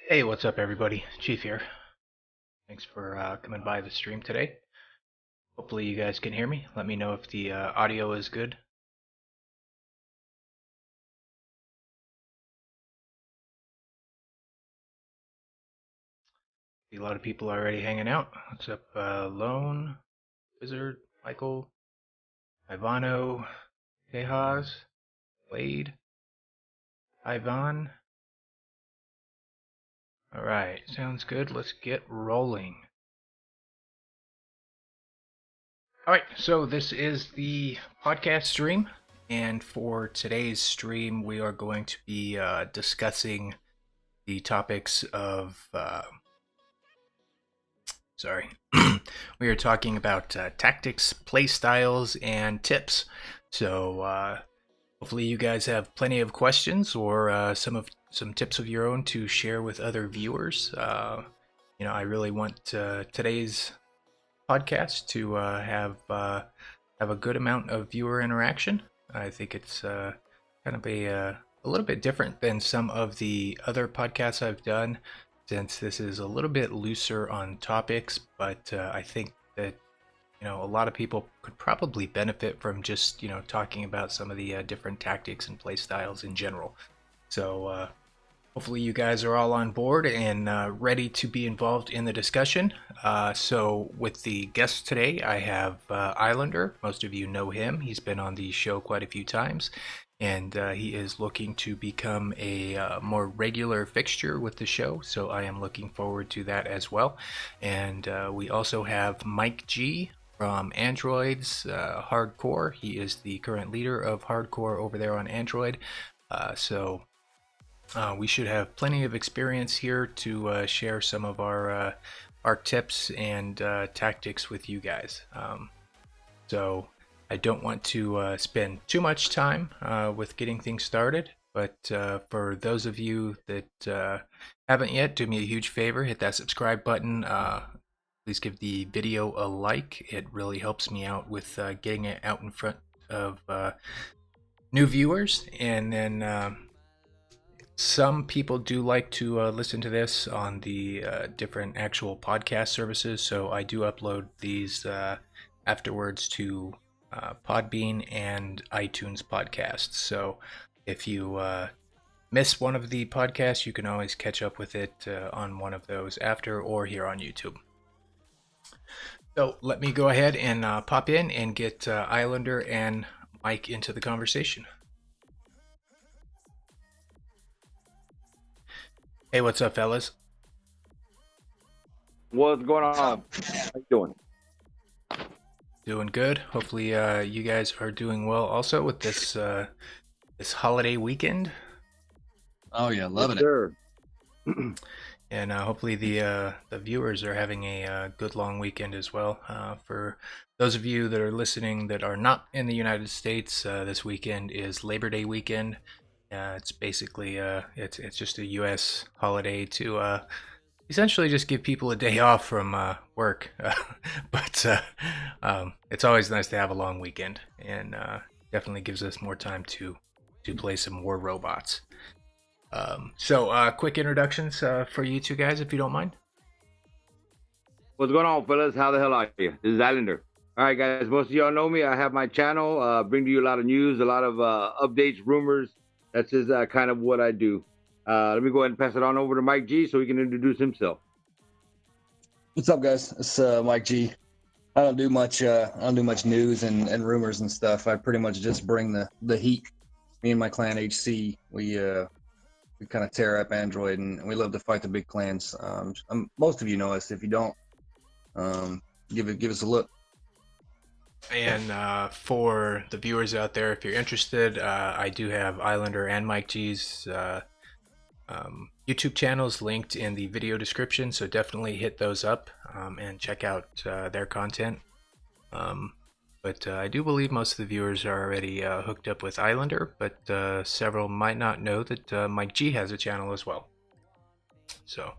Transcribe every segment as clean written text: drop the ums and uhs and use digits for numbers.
Hey, what's up, everybody? Chief here. Thanks for coming by the stream today. Hopefully, you guys can hear me. Let me know if the audio is good. See a lot of people already hanging out. What's up, Lone, Wizard, Michael, Ivano, Tejas, Wade, Ivan? Alright, sounds good. Let's get rolling. Alright, so this is the podcast stream, and for today's stream, we are going to be discussing the topics of we are talking about tactics, play styles, and tips. So hopefully you guys have plenty of questions or some tips of your own to share with other viewers. I really want today's podcast to have a good amount of viewer interaction. I think it's kind of a little bit different than some of the other podcasts I've done, since this is a little bit looser on topics, but I think that a lot of people could probably benefit from just talking about some of the different tactics and play styles in general. So hopefully you guys are all on board and ready to be involved in the discussion. So with the guests today, I have Islander. Most of you know him. He's been on the show quite a few times, and he is looking to become a more regular fixture with the show, so I am looking forward to that as well. And we also have MIKS G from Android's Hardcore. He is the current leader of Hardcore over there on Android. So we should have plenty of experience here to share some of our tips and tactics with you guys. So I don't want to spend too much time with getting things started, but for those of you that haven't yet, do me a huge favor, hit that subscribe button. Please give the video a like. It really helps me out with getting it out in front of new viewers. And then some people do like to listen to this on the different actual podcast services, so I do upload these afterwards to Podbean and iTunes podcasts. So if you miss one of the podcasts, you can always catch up with it on one of those after, or here on YouTube. So let me go ahead and pop in and get Islander and Mike into the conversation. Hey, what's up, fellas? What's going on? How you doing? Doing good. Hopefully you guys are doing well also with this this holiday weekend. Oh yeah, loving it. Sure. And hopefully the viewers are having a good long weekend as well. For those of you that are listening that are not in the United States, this weekend is Labor Day weekend. It's basically it's just a U.S. holiday to essentially just give people a day off from work. But it's always nice to have a long weekend, and definitely gives us more time to play some War Robots. So quick introductions for you two guys, if you don't mind. What's going on, fellas? How the hell are you? This is Islander. All right, guys. Most of y'all know me. I have my channel. Bring to you a lot of news, a lot of updates, rumors. That's just kind of what I do. Let me go ahead and pass it on over to MIKS G so he can introduce himself. What's up, guys? It's MIKS G. I don't do much news and rumors and stuff. I pretty much just bring the heat. Me and my clan HC, we kind of tear up Android, and we love to fight the big clans. Most of you know us. If you don't, give us a look. And for the viewers out there, if you're interested, I do have Islander and MIKS G's YouTube channels linked in the video description, so definitely hit those up and check out their content. But I do believe most of the viewers are already hooked up with Islander, but several might not know that MIKS G has a channel as well. So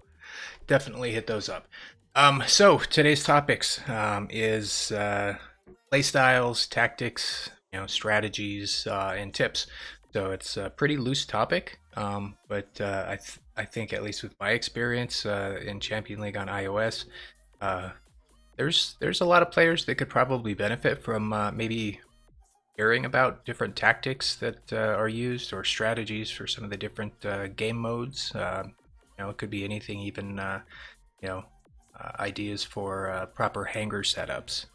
definitely hit those up. So today's topics is play styles, tactics, strategies, and tips. So it's a pretty loose topic. But I think at least with my experience in Champion League on iOS, uh, there's a lot of players that could probably benefit from maybe hearing about different tactics that are used or strategies for some of the different game modes. It could be anything, even you know, ideas for proper hangar setups,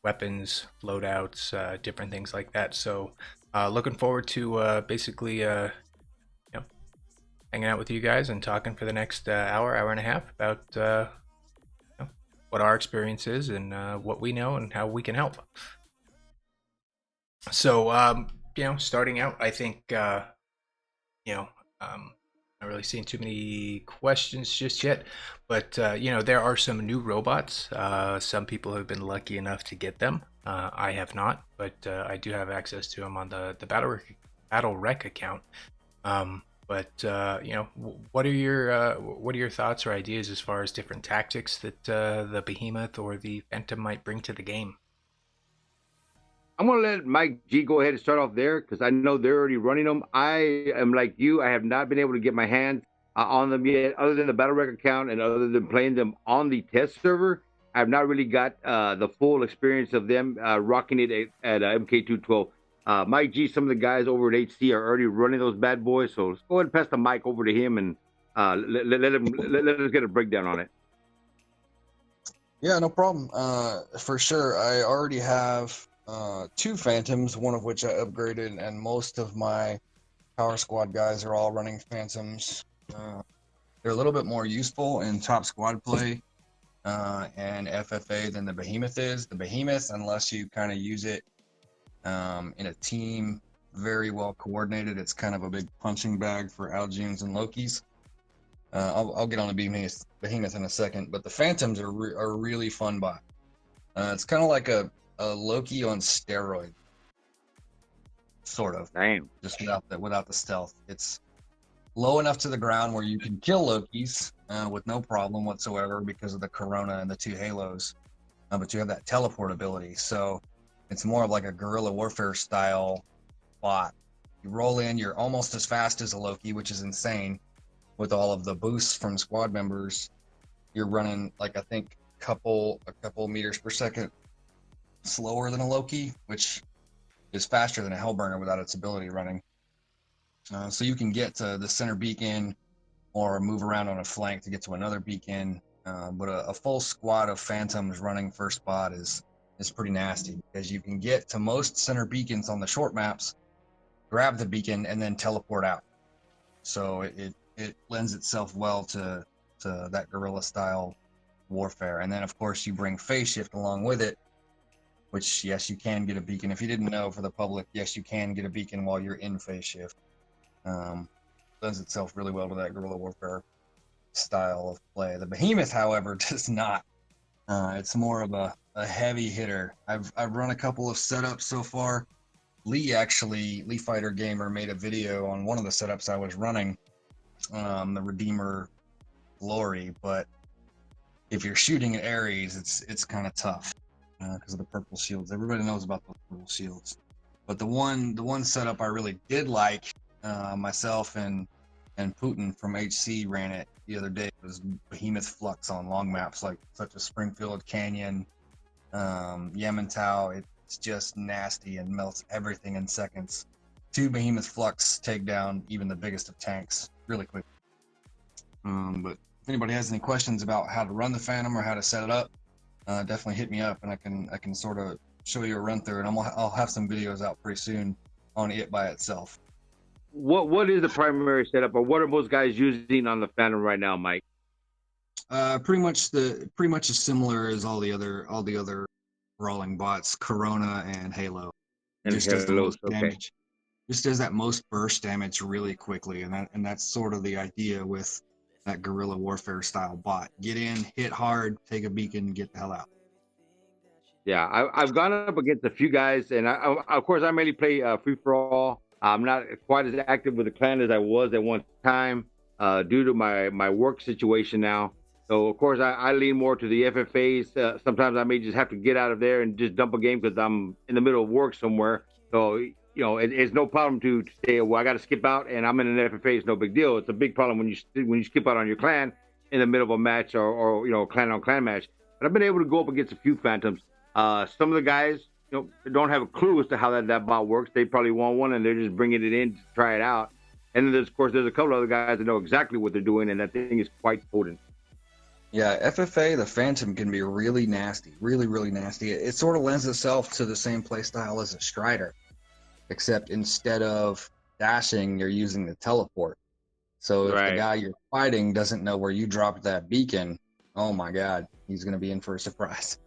weapons, loadouts, different things like that. So, looking forward to basically, hanging out with you guys and talking for the next hour and a half about what our experience is and what we know and how we can help. So, starting out, I think, not really seeing too many questions just yet, but there are some new robots. Some people have been lucky enough to get them. I have not, but I do have access to them on the Battle Rec account. What are your thoughts or ideas as far as different tactics that the Behemoth or the Phantom might bring to the game? I'm gonna let Mike G go ahead and start off there because I know they're already running them. I am like you; I have not been able to get my hands on them yet, other than the Battle Rec account and other than playing them on the test server. I have not really got the full experience of them rocking it at MK212. Mike G, some of the guys over at HC are already running those bad boys, so let's go ahead and pass the mic over to him and let us get a breakdown on it. Yeah, no problem. For sure, I already have 2 Phantoms, one of which I upgraded, and most of my Power Squad guys are all running Phantoms. They're a little bit more useful in top squad play and FFA than the Behemoth is. The Behemoth, unless you kind of use it in a team very well coordinated, it's kind of a big punching bag for Algians and Lokis. I'll get on the Behemoth in a second, but the Phantoms are a really fun bot. It's kind of like a Loki on steroid, sort of. Damn. Just without the stealth. It's low enough to the ground where you can kill Lokis with no problem whatsoever because of the Corona and the 2 Halos, but you have that teleport ability. So it's more of like a guerrilla warfare style bot. You roll in, you're almost as fast as a Loki, which is insane. With all of the boosts from squad members, you're running like I think a couple meters per second slower than a Loki, which is faster than a Hellburner without its ability running. So you can get to the center beacon or move around on a flank to get to another beacon. But a full squad of Phantoms running first spot is pretty nasty because you can get to most center beacons on the short maps, grab the beacon, and then teleport out. So it lends itself well to that guerrilla style warfare. And then of course you bring phase shift along with it, which yes, you can get a beacon. If you didn't know, for the public, yes, you can get a beacon while you're in phase shift. Lends itself really well to that guerrilla warfare style of play. The Behemoth, however, does not. It's more of a heavy hitter. I've run a couple of setups so far. Lee Fighter Gamer made a video on one of the setups I was running, the Redeemer Glory, but if you're shooting at Ares, it's kind of tough because of the purple shields. Everybody knows about those purple shields. But the one setup I really did like, myself and Putin from HC ran it the other day. It was Behemoth Flux on long maps like such as Springfield Canyon, Yamantau. It's just nasty and melts everything in seconds. 2 Behemoth Flux take down even the biggest of tanks really quick. But if anybody has any questions about how to run the Phantom or how to set it up, definitely hit me up and I can sort of show you a run through, and I'll have some videos out pretty soon on it by itself. What is the primary setup, or what are most guys using on the Phantom right now, Mike? Pretty much as similar as all the other brawling bots, Corona and Halo. And just does the Halo, most okay. damage. Just does that most burst damage really quickly, and that's sort of the idea with that guerrilla warfare style bot. Get in, hit hard, take a beacon, get the hell out. Yeah, I've gone up against a few guys, and of course I mainly play free for all. I'm not quite as active with the clan as I was at one time due to my work situation now. So of course I lean more to the FFAs. Sometimes I may just have to get out of there and just dump a game because I'm in the middle of work somewhere. So it's no problem to say, well, I got to skip out and I'm in an FFA. It's no big deal. It's a big problem when you skip out on your clan in the middle of a match or clan on clan match. But I've been able to go up against a few phantoms. Some of the guys, don't have a clue as to how that bot works. They probably want one and they're just bringing it in to try it out. And then of course there's a couple other guys that know exactly what they're doing, and that thing is quite potent. Yeah, FFA, the Phantom can be really nasty, really, really nasty. It sort of lends itself to the same play style as a Strider, except instead of dashing, you're using the teleport. So if the guy you're fighting doesn't know where you dropped that beacon, oh my God, he's going to be in for a surprise.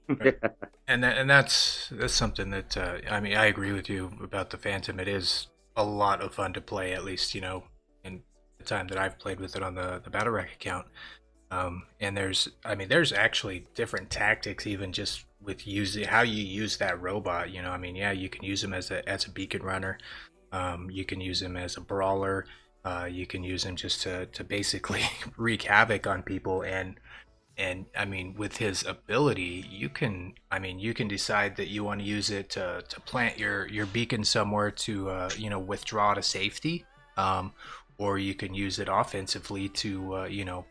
Right. And that's something that I mean, I agree with you about the Phantom. It is a lot of fun to play, at least in the time that I've played with it on the Battle Rack account. And there's actually different tactics, even just with how you use that robot. I mean, yeah, you can use him as a beacon runner. You can use him as a brawler. You can use him just to basically wreak havoc on people. And I mean, with his ability, you can decide that you want to use it to plant your beacon somewhere to withdraw to safety, or you can use it offensively to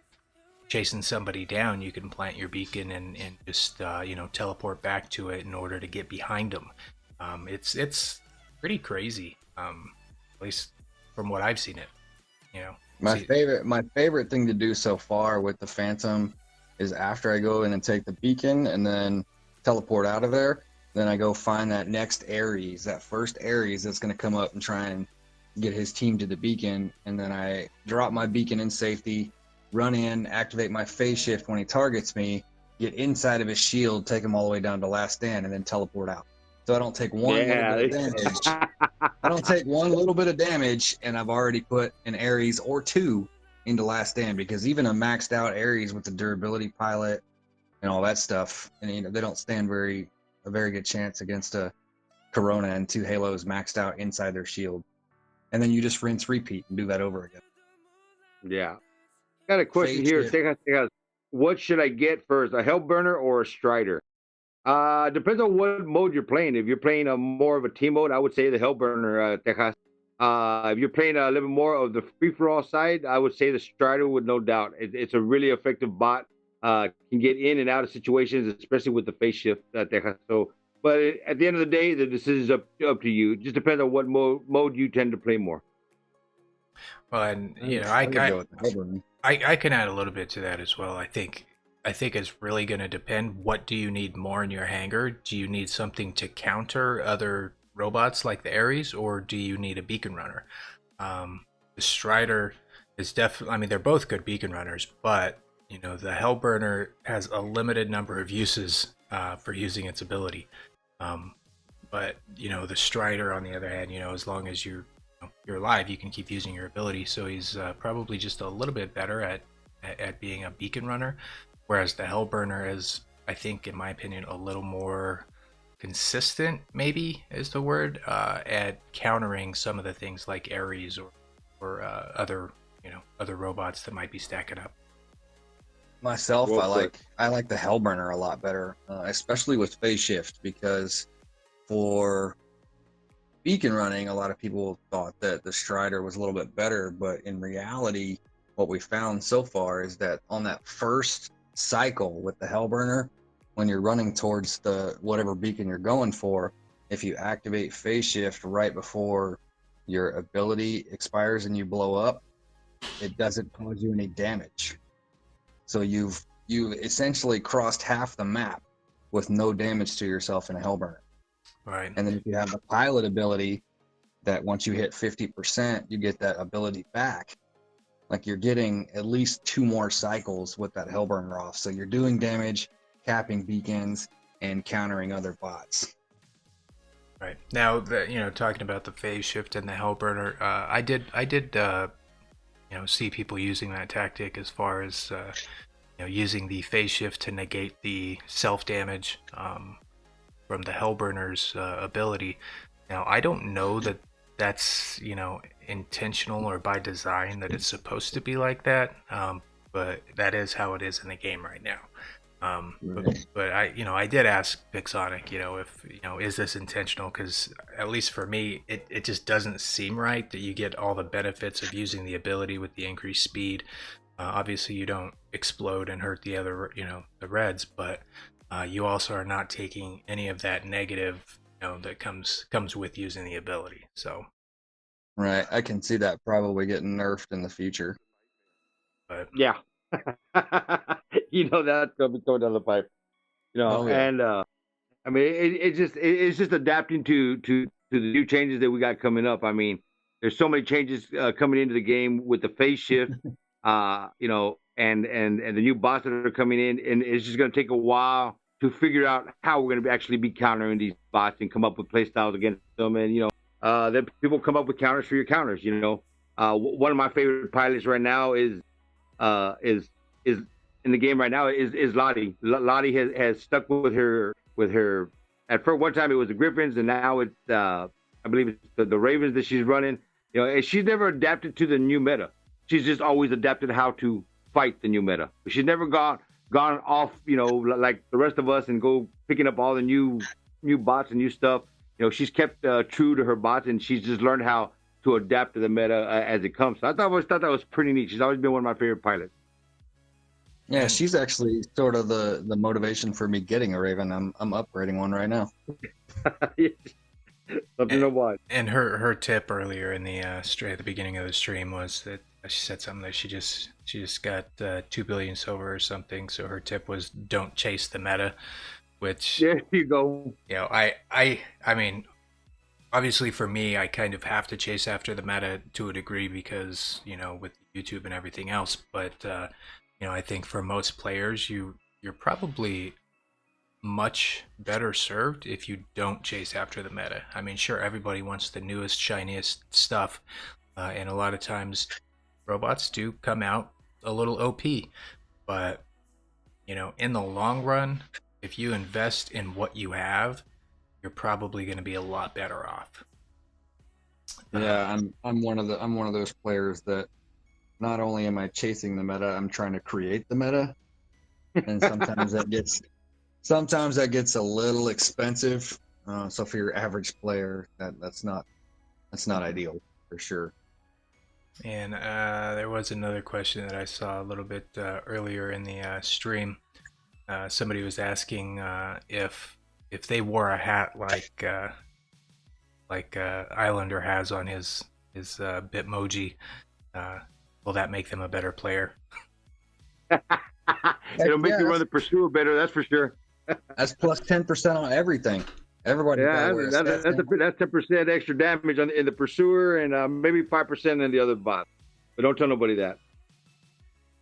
chasing somebody down. You can plant your beacon and just teleport back to it in order to get behind them. It's pretty crazy, at least from what I've seen it. My favorite thing to do so far with the Phantom is after I go in and take the beacon and then teleport out of there, then I go find that next Ares, that first Ares that's going to come up and try and get his team to the beacon, and then I drop my beacon in safety, run in, activate my phase shift when he targets me, get inside of his shield, take him all the way down to last stand, and then teleport out. So I don't take one little bit of damage. I don't take one little bit of damage, and I've already put an Ares or two into last stand, because even a maxed out Ares with the durability pilot and all that stuff, and they don't stand a very good chance against a Corona and two Halos maxed out inside their shield. And then you just rinse repeat and do that over again. Yeah. Got a question here. What should I get first, a Hellburner or a Strider? Depends on what mode you're playing. If you're playing more of a team mode, I would say the Hellburner, Texas. If you're playing a little more of the free-for-all side, I would say the Strider with no doubt. It's a really effective bot. Can get in and out of situations, especially with the phase shift, Texas. So, but at the end of the day, the decision is up to you. It just depends on what mode you tend to play more. Well, and I can add a little bit to that as well. I think it's really going to depend. What do you need more in your hangar? Do you need something to counter other robots like the Ares, or do you need a beacon runner? The Strider is definitely, I mean, they're both good beacon runners, but the Hellburner has a limited number of uses for using its ability. But the Strider, on the other hand, as long as you're alive, you can keep using your ability. So he's probably just a little bit better at being a beacon runner, whereas the Hellburner is, I think, in my opinion, a little more consistent, maybe is the word, at countering some of the things like Ares or other robots that might be stacking up. Myself, I like the Hellburner a lot better, especially with phase shift, because for beacon running, a lot of people thought that the Strider was a little bit better, but in reality, what we found so far is that on that first cycle with the Hellburner, when you're running towards the whatever beacon you're going for, if you activate phase shift right before your ability expires and you blow up, it doesn't cause you any damage. So you've essentially crossed half the map with no damage to yourself in a Hellburner. Right. And then if you have the pilot ability, that once you hit 50%, you get that ability back. Like, you're getting at least 2 more cycles with that Hellburner off. So you're doing damage, capping beacons, and countering other bots. Right. Now, talking about the phase shift and the Hellburner, I did see people using that tactic as far as using the phase shift to negate the self damage from the Hellburner's ability. Now, I don't know that that's intentional or by design that it's supposed to be like that, but that is how it is in the game right now. But I did ask Pixonic, if, is this intentional? Because at least for me, it just doesn't seem right that you get all the benefits of using the ability with the increased speed. Obviously, you don't explode and hurt the other, the reds, but you also are not taking any of that negative, that comes with using the ability. So, Right. I can see that probably getting nerfed in the future. but Yeah. That's gonna be going down the pipe. Oh yeah. And I mean, it's just adapting to the new changes that we got coming up. I mean, there's so many changes coming into the game with the phase shift, and the new bots that are coming in, and it's just going to take a while to figure out how we're going to actually be countering these bots and come up with play styles against them, and then people come up with counters for your counters. One of my favorite pilots right now is in the game right now is Lottie. Lottie has stuck with her. At first, one time it was the Griffins, and now it's I believe it's the Ravens that she's running. And she's never adapted to the new meta. She's just always adapted how to fight the new meta. But she's never gone off, like the rest of us and go picking up all the new bots and new stuff. She's kept true to her bots, and she's just learned how to adapt to the meta as it comes. So I thought that was pretty neat. She's always been one of my favorite pilots. Yeah, she's actually sort of the motivation for me getting a Raven. I'm upgrading one right now. Something to watch. And her tip earlier in the at the beginning of the stream was that she said something that she just got 2 billion silver or something. So her tip was don't chase the meta, which there you go. I mean, obviously for me, I kind of have to chase after the meta to a degree because with YouTube and everything else. But I think for most players, you're probably much better served if you don't chase after the meta. I mean, sure, everybody wants the newest, shiniest stuff, and a lot of times robots do come out a little OP, but in the long run, if you invest in what you have, you're probably going to be a lot better off. Yeah, I'm one of those players that not only am I chasing the meta, I'm trying to create the meta, and sometimes that gets a little expensive. So for your average player, that's not ideal for sure. And there was another question that I saw a little bit earlier in the stream. Somebody was asking if they wore a hat like Islander has on his Bitmoji, will that make them a better player? It'll make you run the Pursuer better, that's for sure. That's plus 10% on everything. Everybody. Yeah, that's 10% extra damage in the Pursuer, and maybe 5% in the other bot. But don't tell nobody that.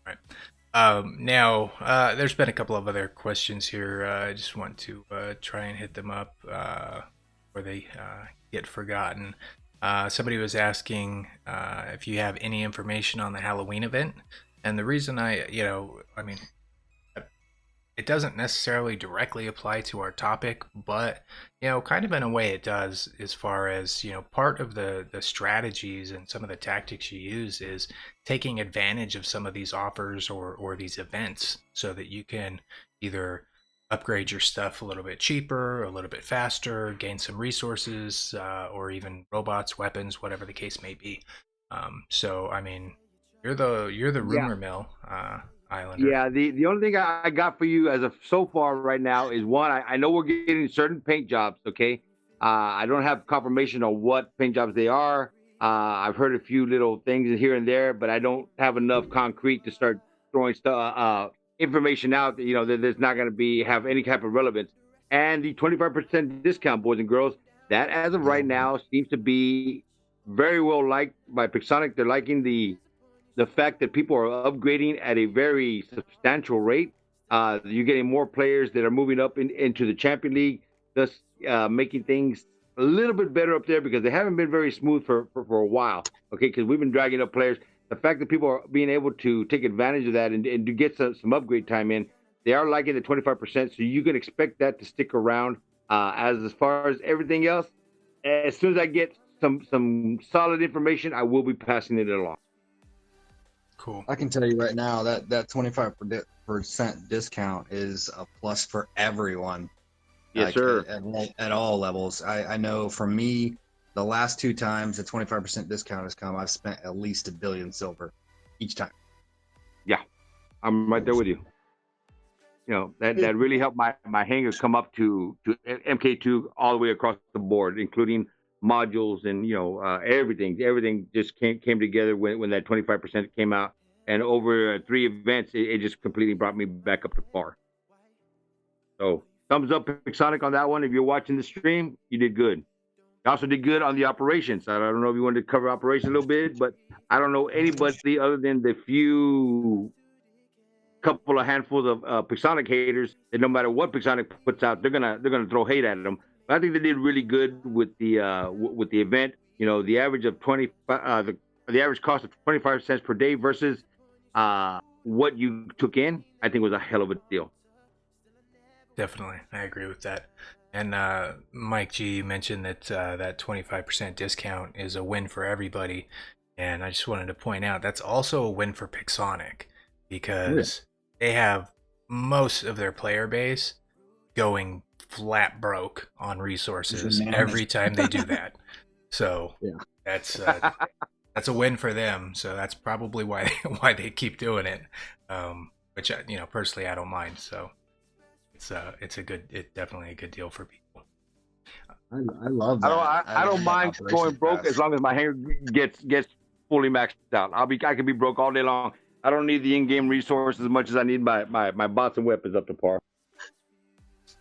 Right. Now, there's been a couple of other questions here. I just want to try and hit them up where they get forgotten. Somebody was asking if you have any information on the Halloween event, and the reason I mean, it doesn't necessarily directly apply to our topic, but kind of in a way it does, as far as part of the strategies and some of the tactics you use is taking advantage of some of these offers or these events so that you can either upgrade your stuff a little bit cheaper, a little bit faster, gain some resources, or even robots, weapons, whatever the case may be. So I mean, you're the rumor mill, Islander. Yeah, the only thing I got for you as of so far right now is one. I know we're getting certain paint jobs. Okay, I don't have confirmation on what paint jobs they are. I've heard a few little things here and there, but I don't have enough concrete to start throwing stuff. Information out that that there's not going to have any type of relevance. And the 25% discount, boys and girls, that as of right now seems to be very well liked by Pixonic. They're liking the fact that people are upgrading at a very substantial rate. You're getting more players that are moving up into the Champion League, thus making things a little bit better up there because they haven't been very smooth for a while. Okay, because we've been dragging up players. The fact that people are being able to take advantage of that and to get some upgrade time in, they are liking the 25%. So you can expect that to stick around. As far as everything else, as soon as I get some solid information, I will be passing it along. Cool. I can tell you right now that 25% discount is a plus for everyone. Yes, like, sir. At all levels. I know for me, the last 2 times the 25% discount has come, I've spent at least $1 billion silver each time. Yeah, I'm right there with you. You know, that really helped my hanger come up to MK2 all the way across the board, including modules and, you know, everything just came together when that 25% came out, and over 3 events it just completely brought me back up to par. So thumbs up Pixonic on that one. If you're watching the stream, you did good. You also did good on the operations. I don't know if you wanted to cover operations a little bit, but I don't know anybody other than the few couple of handfuls of Pixonic haters that no matter what Pixonic puts out, they're gonna throw hate at them. But I think they did really good with the event. You know, the average of the average cost of 25 cents per day versus what you took in, I think was a hell of a deal. Definitely, I agree with that. And Mike G, you mentioned that that 25% discount is a win for everybody, and I just wanted to point out that's also a win for Pixonic because they have most of their player base going flat broke on resources every time they do that. So that's a win for them. So that's probably why they keep doing it. Which you know, personally, I don't mind. So it's definitely a good deal for people. I love that. I don't mind going broke as long as my hanger gets fully maxed out. I can be broke all day long. I don't need the in-game resources as much as I need my bots and weapons up to par.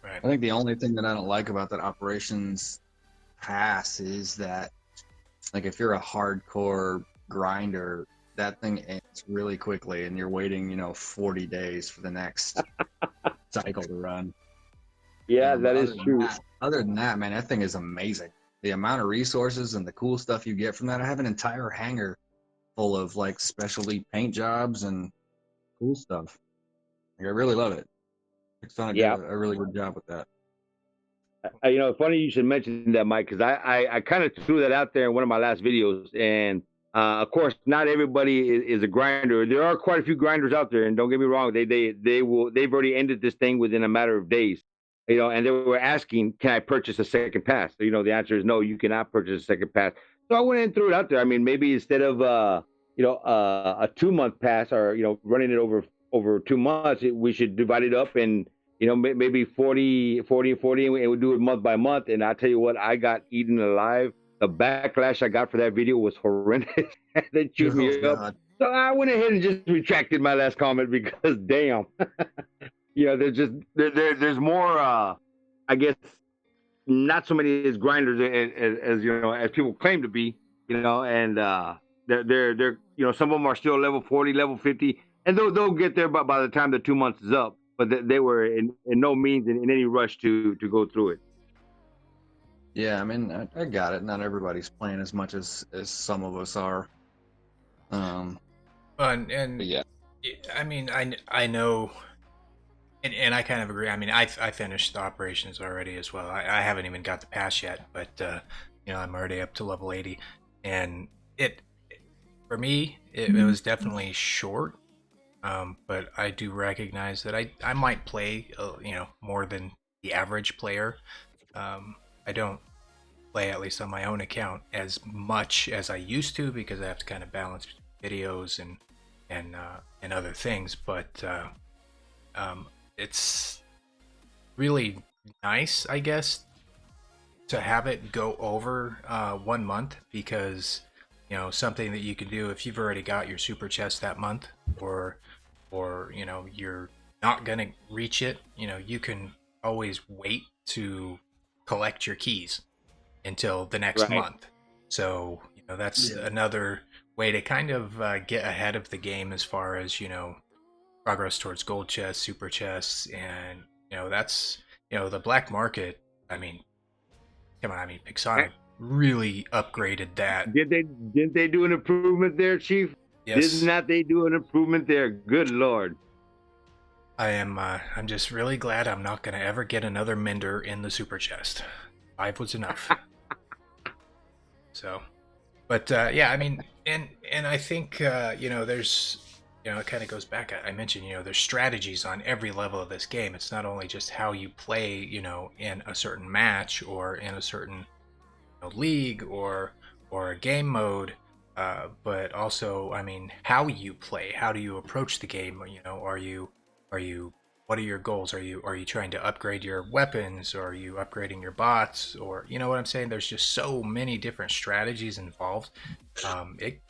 Right. I think the only thing that I don't like about that operations pass is that, like, if you're a hardcore grinder, that thing ends really quickly, and you're waiting, 40 days for the next cycle to run. Yeah, that is true. Other than that, man, that thing is amazing. The amount of resources and the cool stuff you get from that. I have an entire hangar full of like specialty paint jobs and cool stuff. Like, I really love it. It's done a really good job with that. Funny you should mention that, Mike, because I kind of threw that out there in one of my last videos, and of course, not everybody is a grinder. There are quite a few grinders out there, and don't get me wrong, they've already ended this thing within a matter of days. And they were asking, can I purchase a second pass? So, the answer is no, you cannot purchase a second pass. So I went and threw it out there. I mean, maybe instead of a 2-month pass, or running it over 2 months, we should divide it up and maybe 40, and we do it month by month. And I tell you what, I got eaten alive. The backlash I got for that video was horrendous. They chewed me up. So I went ahead and just retracted my last comment because damn. There's more I guess not so many as grinders as people claim to be, and they're some of them are still level 40, level 50, and they'll get there by the time the 2 months is up, but they were in no means in any rush to go through it. Yeah, I mean, I got it. Not everybody's playing as much as some of us are. Yeah, I mean, I know. And I kind of agree. I mean, I finished the operations already as well. I haven't even got the pass yet, but I'm already up to level 80, and for me it was definitely short. But I do recognize that I might play more than the average player. I don't play, at least on my own account, as much as I used to because I have to kind of balance videos and other things, but it's really nice, I guess, to have it go over 1 month, because something that you can do if you've already got your super chest that month, or you're not gonna reach it, you can always wait to collect your keys until the next month. So that's another way to kind of get ahead of the game as far as progress towards gold chests, super chests, and that's the black market. I mean, come on, Pixonic really upgraded that. Didn't they do an improvement there, Chief? Yes. Did not they do an improvement there? Good Lord. I'm just really glad I'm not gonna ever get another mender in the super chest. 5 was enough. So, but yeah, I mean, and I think there's it kind of goes back. I mentioned, there's strategies on every level of this game. It's not only just how you play, in a certain match or in a certain league or a game mode, but also, I mean, how you play. How do you approach the game? Are you what are your goals? Are you trying to upgrade your weapons, or are you upgrading your bots, or you know what I'm saying? There's just so many different strategies involved. It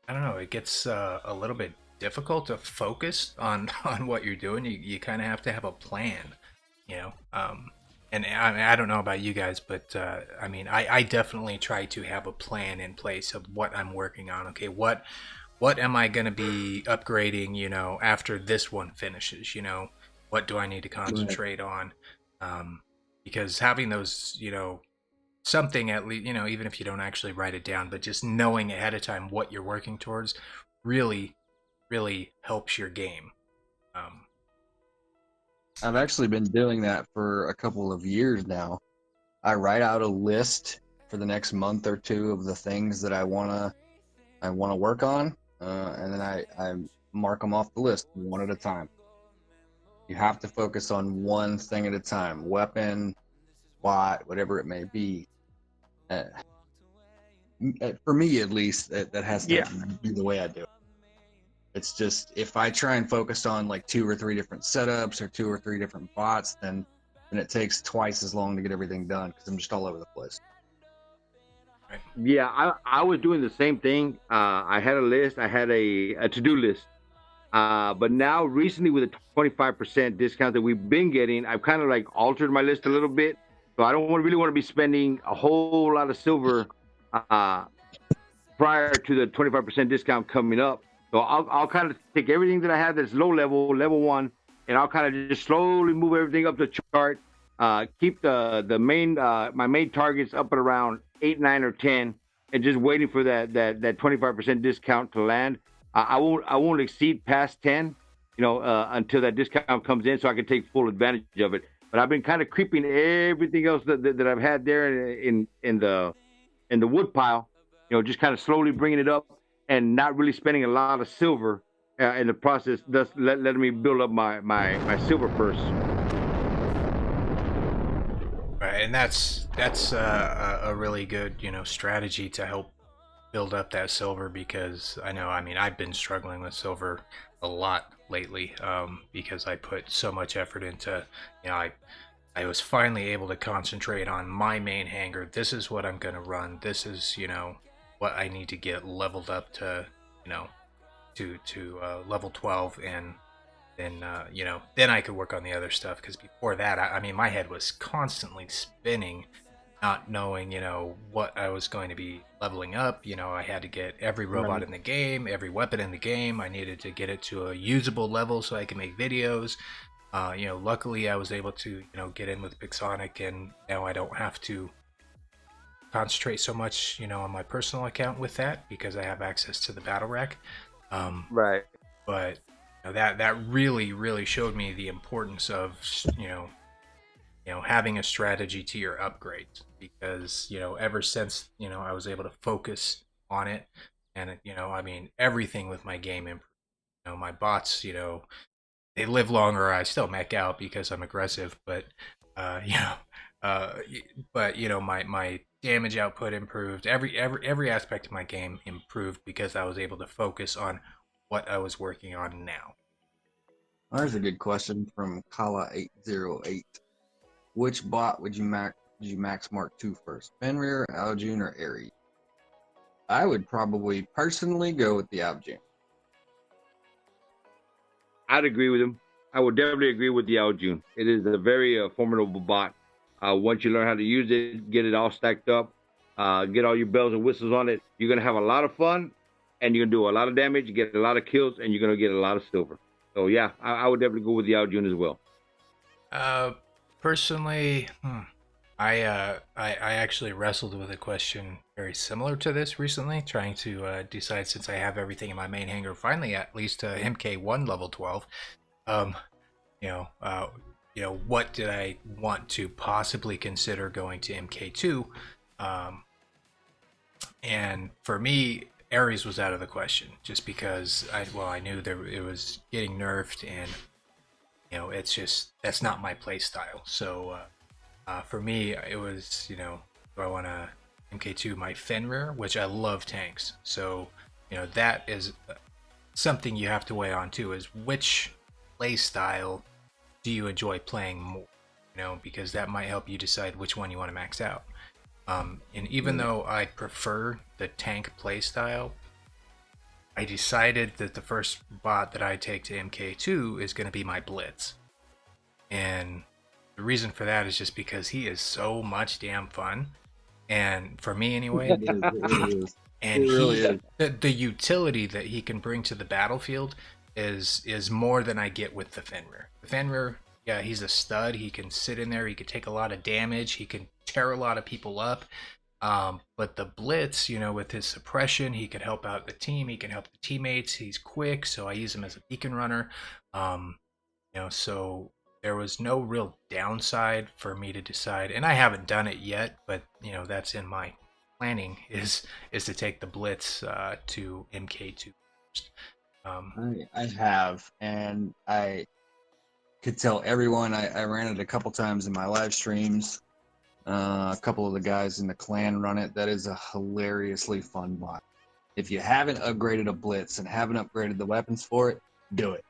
I don't know. It gets a little bit difficult to focus on on what you're doing. You kind of have to have a plan, you know. And I don't know about you guys, but I mean, I definitely try to have a plan in place of what I'm working on. Okay, what am I going to be upgrading? After this one finishes. What do I need to concentrate on? Because having those, something at least, even if you don't actually write it down, but just knowing ahead of time what you're working towards really, really helps your game. I've actually been doing that for a couple of years now. I write out a list for the next month or two of the things that I wanna work on, and then I mark them off the list one at a time. You have to focus on one thing at a time. Weapon, bot, whatever it may be. For me, at least, that has to be the way I do it. It's just, if I try and focus on like 2 or 3 different setups or 2 or 3 different bots, then it takes twice as long to get everything done because I'm just all over the place. Yeah, I was doing the same thing. I had a list. I had a to-do list. But now, recently, with the 25% discount that we've been getting, I've kind of like altered my list a little bit. So I don't really want to be spending a whole lot of silver prior to the 25% discount coming up. So I'll kind of take everything that I have that's low level, level 1, and I'll kind of just slowly move everything up the chart. Keep the main my main targets up at around 8, 9, or 10, and just waiting for that 25% discount to land. I won't exceed past 10, until that discount comes in, so I can take full advantage of it. But I've been kind of creeping everything else that I've had there in the wood pile, just kind of slowly bringing it up and not really spending a lot of silver in the process, thus letting me build up my silver purse. Right, and that's a really good strategy to help build up that silver, because I've been struggling with silver a lot lately, because I put so much effort into I was finally able to concentrate on my main hangar. This is what I'm gonna run. This is what I need to get leveled up to to level 12, and then then I could work on the other stuff, because before that my head was constantly spinning, not knowing what I was going to be leveling up. I had to get every robot in the game, every weapon in the game. I needed to get it to a usable level so I could make videos. Luckily I was able to get in with Pixonic, and now I don't have to concentrate so much on my personal account with that, because I have access to the battle rack. Right. But that really showed me the importance of having a strategy to your upgrades, because ever since I was able to focus on it, and everything with my game improved. My bots, they live longer. I still mech out because I'm aggressive, but my damage output improved. Every aspect of my game improved because I was able to focus on what I was working on now. There's a good question from Kala808. Which bot would you max Mark 2 first? Fenrir, Aljun, or Ares? I would probably personally go with the Aljun. I'd agree with him. I would definitely agree with the Aljun. It is a very formidable bot. Once you learn how to use it, get it all stacked up, get all your bells and whistles on it, you're going to have a lot of fun, and you're going to do a lot of damage, get a lot of kills, and you're going to get a lot of silver. So, yeah, I would definitely go with the Aljun as well. Personally, I actually wrestled with a question very similar to this recently, trying to decide, since I have everything in my main hangar, finally at least MK1 level 12. What did I want to possibly consider going to MK2? And for me, Ares was out of the question, just because I knew it was getting nerfed, and it's just that's not my play style. So for me, it was do I want to MK2 my Fenrir, which I love tanks. So that is something you have to weigh on too, is which play style do you enjoy playing more? Because that might help you decide which one you want to max out. And even though I prefer the tank playstyle, I decided that the first bot that I take to MK2 is going to be my Blitz. And the reason for that is just because he is so much damn fun. And for me anyway, and the utility that he can bring to the battlefield is more than I get with the Fenrir. The Fenrir, yeah, he's a stud. He can sit in there. He can take a lot of damage. He can tear a lot of people up. But the Blitz, with his suppression, he can help out the team. He can help the teammates. He's quick, so I use him as a beacon runner. So there was no real downside for me to decide, and I haven't done it yet, but that's in my planning is to take the Blitz to MK2 first. I have, and I could tell everyone. I ran it a couple times in my live streams. A couple of the guys in the clan run it. That is a hilariously fun bot. If you haven't upgraded a Blitz and haven't upgraded the weapons for it, do it.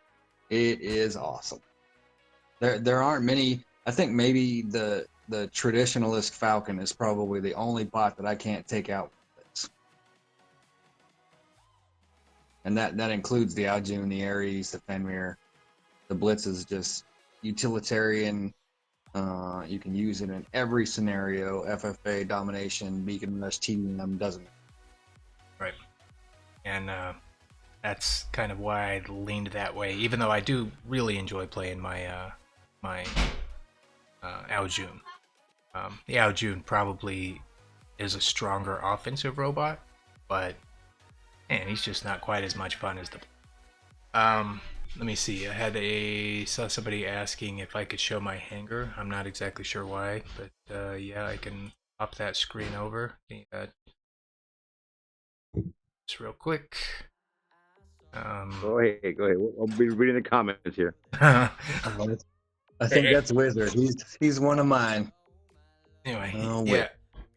It is awesome. There aren't many. I think maybe the traditionalist Falcon is probably the only bot that I can't take out with Blitz. And that includes the Aljun, the Ares, the Fenrir. The Blitz is just utilitarian. You can use it in every scenario: FFA, domination, beacon rush, TDM, doesn't. Right. And that's kind of why I leaned that way, even though I do really enjoy playing my Aljun. The Aljun probably is a stronger offensive robot, but man, he's just not quite as much fun as the. Let me see. I saw somebody asking if I could show my hanger. I'm not exactly sure why, but yeah, I can pop that screen over. Just real quick. Go ahead. I'll be reading the comments here. I think that's Wizard. He's one of mine. Anyway,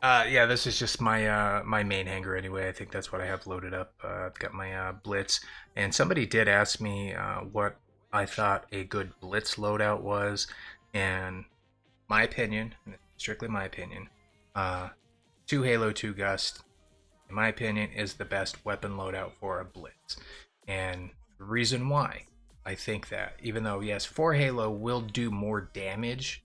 yeah, this is just my my main hanger anyway. I think that's what I have loaded up. I've got my Blitz, and somebody did ask me what I thought a good Blitz loadout was, and my opinion, strictly my opinion, 2 Halo 2 Gust, in my opinion, is the best weapon loadout for a Blitz. And the reason why I think that, even though yes, 4 Halo will do more damage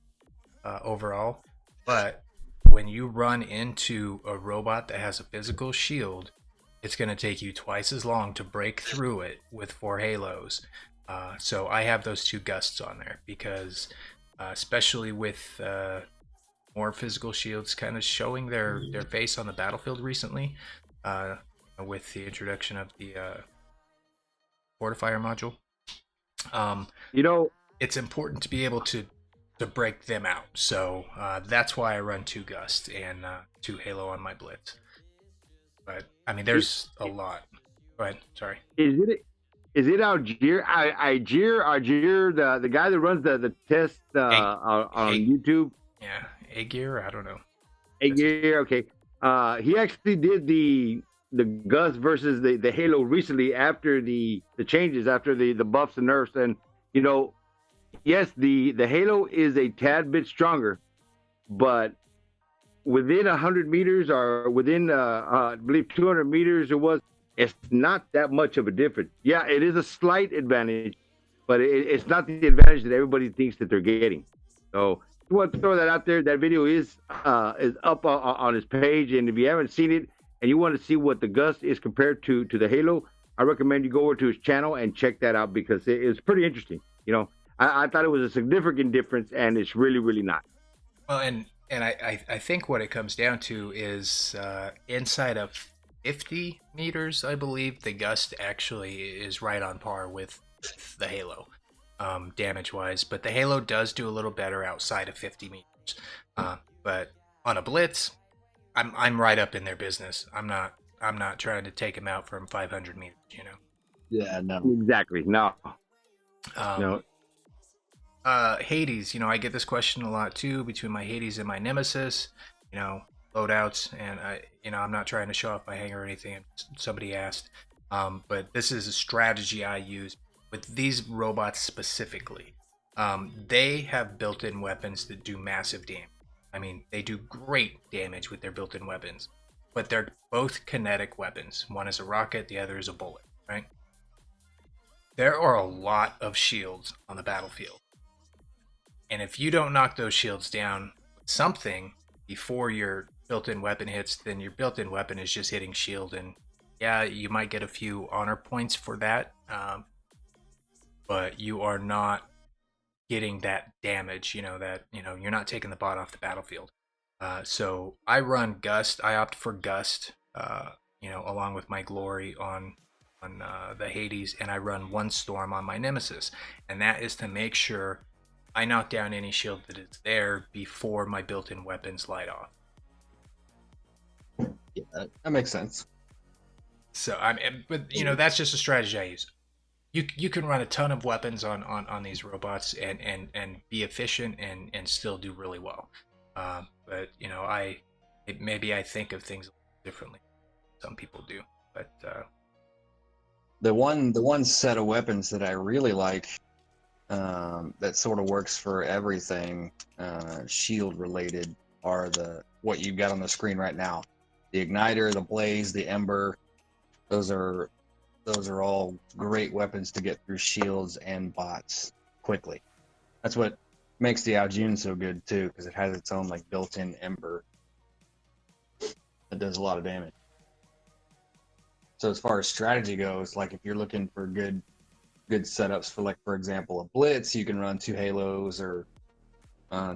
overall, but when you run into a robot that has a physical shield, it's going to take you twice as long to break through it with 4 Halos. So I have those 2 Gusts on there because, especially with more physical shields kind of showing their face on the battlefield recently, with the introduction of the fortifier module, it's important to be able to break them out. So that's why I run 2 Gust and 2 Halo on my Blitz. But I mean, there's a lot. Go ahead. Sorry. Is it Algier? Algier, the guy that runs the test on YouTube? Yeah, Aegir. I don't know. Aegir. Okay. He actually did the Gust versus the Halo recently after the changes, after the buffs and nerfs, and yes, the Halo is a tad bit stronger, but within 100 meters or within I believe 200 meters it's not that much of a difference. Yeah, it is a slight advantage, but it's not the advantage that everybody thinks that they're getting. So I want to throw that out there. That video is up on his page, and if you haven't seen it and you want to see what the Gust is compared to the Halo, I recommend you go over to his channel and check that out because it's pretty interesting. I thought it was a significant difference, and it's really, really not. Well, and I think what it comes down to is inside of 50 meters, I believe, the Gust actually is right on par with the Halo, damage-wise. But the Halo does do a little better outside of 50 meters. But on a Blitz, I'm right up in their business. I'm I'm not trying to take him out from 500 meters, you know. Yeah, no. Exactly. No. Um, Hades, you know, I get this question a lot too, between my Hades and my Nemesis, you know, loadouts, and I'm not trying to show off my hanger or anything. Somebody asked, but this is a strategy I use with these robots specifically. They have built-in weapons that do massive damage. I mean, they do great damage with their built-in weapons, but they're both kinetic weapons. One is a rocket, the other is a bullet, right? There are a lot of shields on the battlefield. And if you don't knock those shields down with something before your built-in weapon hits, then your built-in weapon is just hitting shield. And yeah, you might get a few honor points for that, but you are not getting that damage. You're not taking the bot off the battlefield. So I run Gust. I opt for Gust, along with my Glory on the Hades, and I run one Storm on my Nemesis. And that is to make sure I knock down any shield that is there before my built-in weapons light off. Yeah, that makes sense. So that's just a strategy I use. You can run a ton of weapons on these robots and be efficient and still do really well. But maybe I think of things differently. Some people do, but the one set of weapons that I really like, that sort of works for everything shield related, are what you've got on the screen right now. The Igniter, the Blaze, the Ember. Those are all great weapons to get through shields and bots quickly. That's what makes the Aljun so good too, because it has its own like built-in Ember that does a lot of damage. So as far as strategy goes, like if you're looking for good setups for, like, for example, a Blitz, you can run 2 Halos or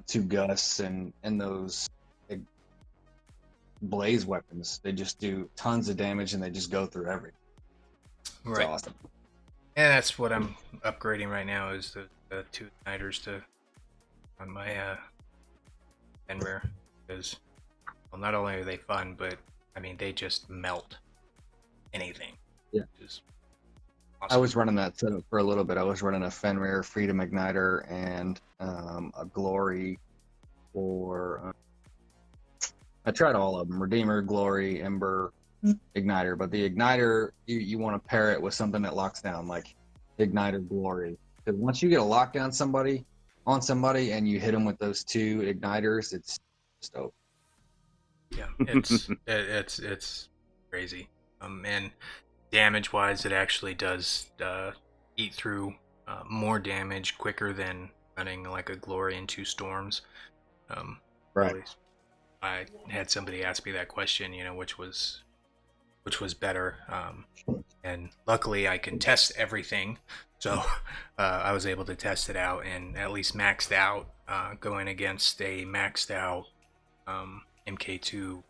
2 Gusts and those Blaze weapons. They just do tons of damage and they just go through everything. It's right. awesome. And that's what I'm upgrading right now, is the 2 Igniters on my Ender, because, well, not only are they fun, but I mean they just melt anything. Yeah. Awesome. I was running that setup for a little bit. I was running a Fenrir Freedom Igniter and a Glory for. I tried all of them: Redeemer, Glory, Ember, Igniter. But the Igniter, you want to pair it with something that locks down, like Igniter, Glory. Because once you get a lockdown on somebody and you hit them with those 2 Igniters, it's just over. Yeah, it's crazy. And damage-wise, it actually does eat through more damage quicker than running like a Glory and 2 Storms. Right. Really, I had somebody ask me that question, which was better, and luckily I can test everything, so I was able to test it out and at least maxed out, going against a maxed out MK2.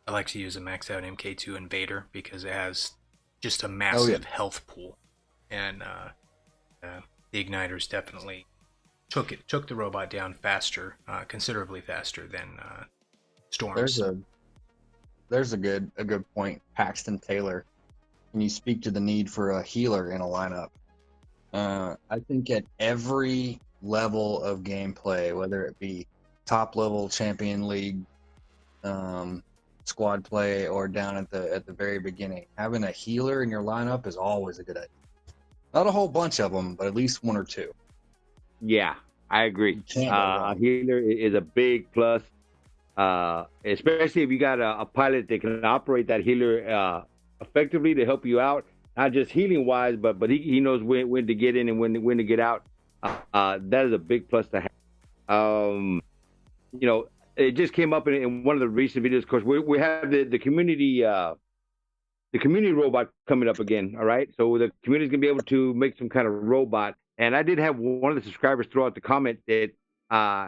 I like to use a maxed out MK2 Invader because it has just a massive health pool, and the Igniters definitely took the robot down faster, considerably faster than Storms. There's a good point, Paxton Taylor. When you speak to the need for a healer in a lineup, I think at every level of gameplay, whether it be top level Champion League, squad play, or down at the very beginning, having a healer in your lineup is always a good idea. Not a whole bunch of them, but at least 1 or 2. Yeah, I agree. A healer is a big plus, especially if you got a pilot that can operate that healer effectively to help you out, not just healing wise, but he knows when to get in and when to get out. That is a big plus to have. It just came up in one of the recent videos. Of course, we have the community robot coming up again. All right, so the community's gonna be able to make some kind of robot. And I did have one of the subscribers throw out the comment that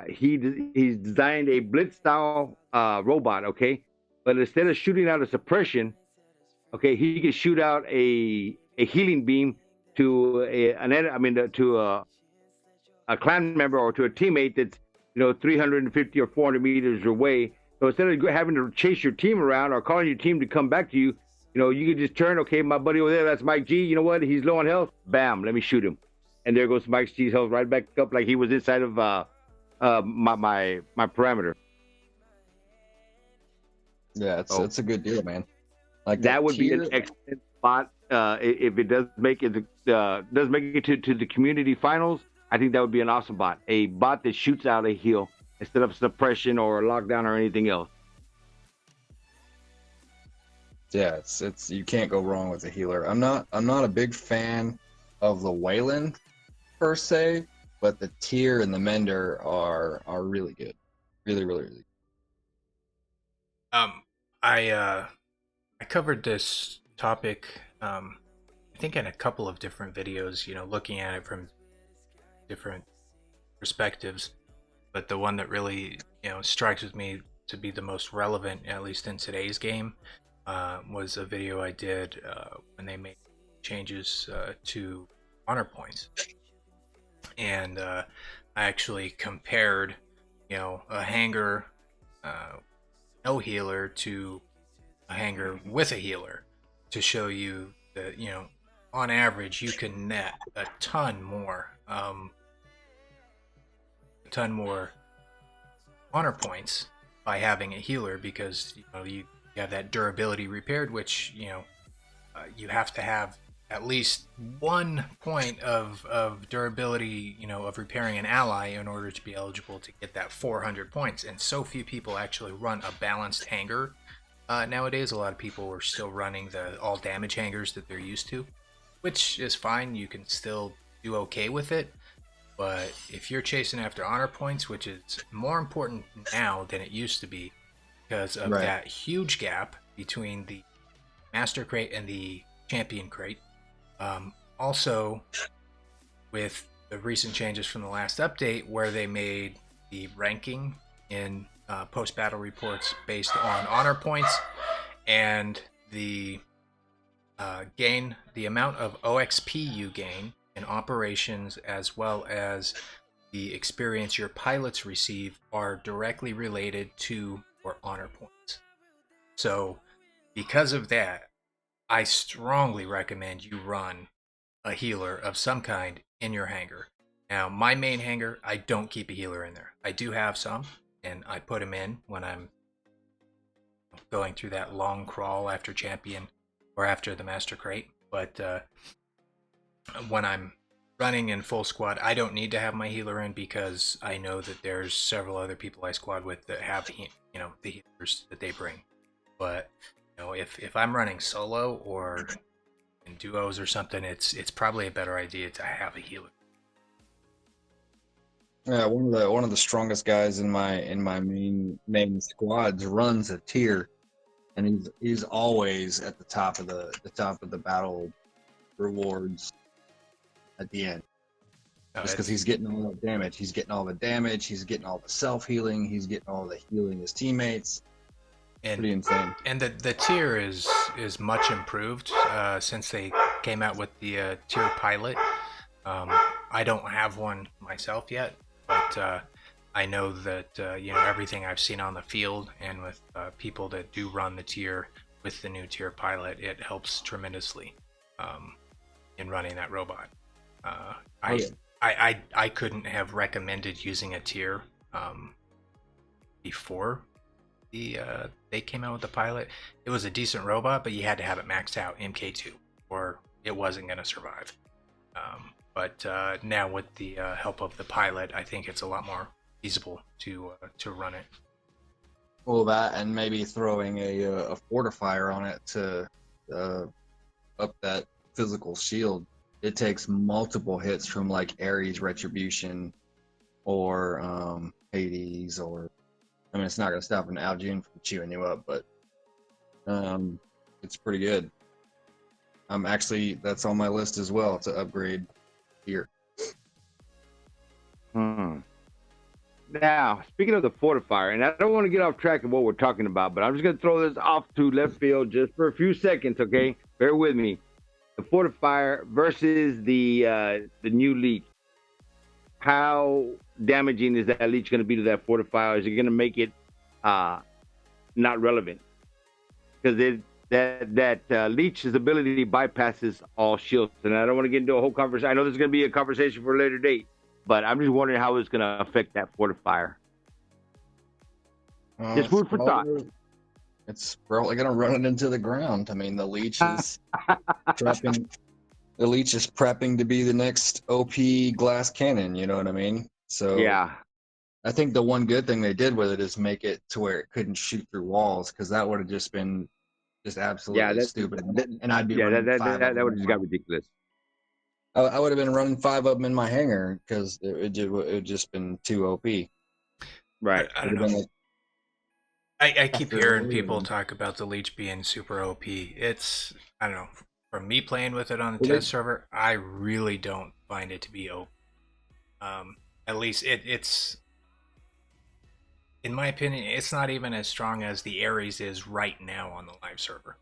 he's designed a Blitz style robot. Okay, but instead of shooting out a suppression, okay, he can shoot out a healing beam to a clan member or to a teammate that's 350 or 400 meters away, So instead of having to chase your team around or calling your team to come back to you, you know, you could just turn, okay, my buddy over there, that's MIKS G. You know what? He's low on health. Bam, let me shoot him. And there goes MIKS G's health right back up like he was inside of my parameter. Yeah, it's a good deal, man. Like that would be an excellent spot if it does make it to the community finals. I think that would be an awesome bot. A bot that shoots out a heal instead of suppression or lockdown or anything else. Yeah, it's you can't go wrong with a healer. I'm not a big fan of the Wayland per se, but the tier and the Mender are really good. Really, really, really good. I covered this topic I think in a couple of different videos, you know, looking at it from different perspectives, but the one that really, you know, strikes with me to be the most relevant, at least in today's game, was a video I did when they made changes to honor points, and I actually compared, you know, a hanger no healer to a hanger with a healer to show you that, you know, on average you can net a ton more honor points by having a healer, because, you know, you have that durability repaired, which, you know, you have to have at least 1 point of durability, you know, of repairing an ally in order to be eligible to get that 400 points. And so few people actually run a balanced hanger nowadays. A lot of people are still running the all damage hangers that they're used to, which is fine. You can still do okay with it. But if you're chasing after honor points, which is more important now than it used to be because of that huge gap between the Master Crate and the Champion Crate. Also, with the recent changes from the last update, where they made the ranking in post-battle reports based on honor points, and the gain, the amount of OXP you gain in operations, as well as the experience your pilots receive, are directly related to your honor points. So because of that, I strongly recommend you run a healer of some kind in your hangar. Now, my main hangar, I don't keep a healer in there. I do have some, and I put them in when I'm going through that long crawl after Champion or after the Master Crate. But when I'm running in full squad, I don't need to have my healer in, because I know that there's several other people I squad with that have, you know, the healers that they bring. But you know, if I'm running solo or in duos or something, it's probably a better idea to have a healer. Yeah, one of the strongest guys in my main squads runs a tier, and he's always at the top of the battle rewards at the end. Just because he's getting all the damage. He's getting all the damage, he's getting all the self-healing, he's getting all the healing his teammates. And, pretty insane. And the tier is much improved since they came out with the tier pilot. I don't have one myself yet, but I know that you know, everything I've seen on the field and with people that do run the tier with the new tier pilot, it helps tremendously in running that robot. I couldn't have recommended using a tier before they came out with the pilot. It was a decent robot, but you had to have it maxed out MK2 or it wasn't going to survive. But now with the help of the pilot, I think it's a lot more feasible to run it. Well, that, and maybe throwing a fortifier on it to up that physical shield. It takes multiple hits from like Ares Retribution or Hades, or I mean, it's not going to stop an Algene from chewing you up, but it's pretty good. Actually, that's on my list as well to upgrade here. Now, speaking of the fortifier, and I don't want to get off track of what we're talking about, but I'm just going to throw this off to left field just for a few seconds, okay? Bear with me. The fortifier versus the new leech. How damaging is that leech going to be to that fortifier? Is it going to make it not relevant because that leech's ability bypasses all shields. And I don't want to get into a whole conversation. I know there's going to be a conversation for a later date, but I'm just wondering how it's going to affect that fortifier. Just food for thought. It's probably going to run it into the ground. I mean, the leech is prepping. The leech is prepping to be the next OP glass cannon. You know what I mean? So yeah, I think the one good thing they did with it is make it to where it couldn't shoot through walls, because that would have just been just absolutely stupid. And I'd be running five. That would have just got ridiculous. I would have been running 5 of them in my hangar because it just been too OP. Right. I don't know. I keep hearing people talk about the leech being super OP. It's, I don't know, from me playing with it on the test server, I really don't find it to be OP. At least it's, in my opinion, it's not even as strong as the Ares is right now on the live server.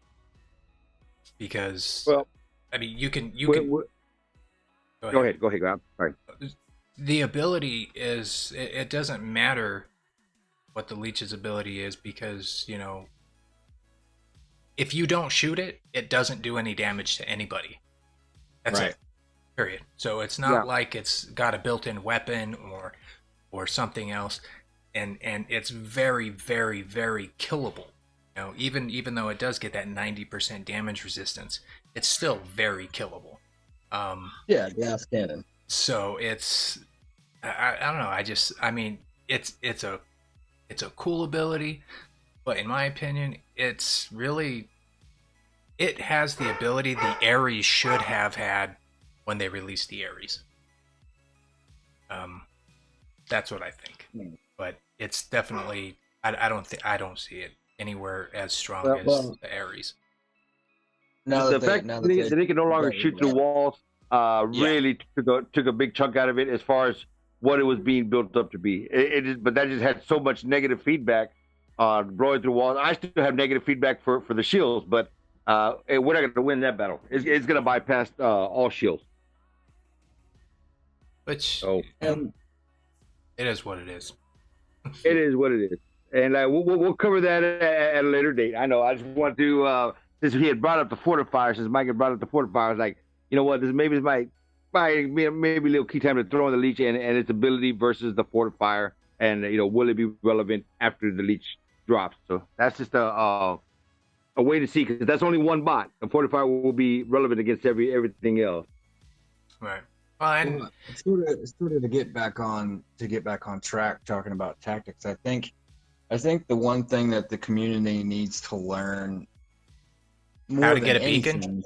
Because, well, I mean, you can. Go ahead. I'm sorry. The ability is, it doesn't matter what the leech's ability is, because, you know, if you don't shoot it, it doesn't do any damage to anybody. That's right. it. Period. So it's not like it's got a built-in weapon or something else, and it's very, very, very killable. You know, even though it does get that 90% damage resistance, it's still very killable. Glass cannon. So it's, I don't know. I mean, it's a cool ability, but in my opinion, it's really, it has the ability the Ares should have had when they released the Ares. That's what I think. But it's definitely, I don't see it anywhere as strong as the Ares. The fact that they can no longer shoot through walls really took a big chunk out of it as far as what it was being built up to be. But that just had so much negative feedback on blowing through walls. I still have negative feedback for the shields, but we're not going to win that battle. It's going to bypass all shields. Which, it is what it is. It is what it is. And we'll cover that at a later date. I know. I just want to, since he had brought up the fortifier, since Mike had brought up the fortifier, I was like, you know what, maybe a little key time to throw in the leech and its ability versus the fortifier, and you know, will it be relevant after the leech drops? So that's just a way to see, because that's only one bot. The fortifier will be relevant against everything else. Right. Well, and sort of to get back on track, talking about tactics. I think the one thing that the community needs to learn more how to get a beacon.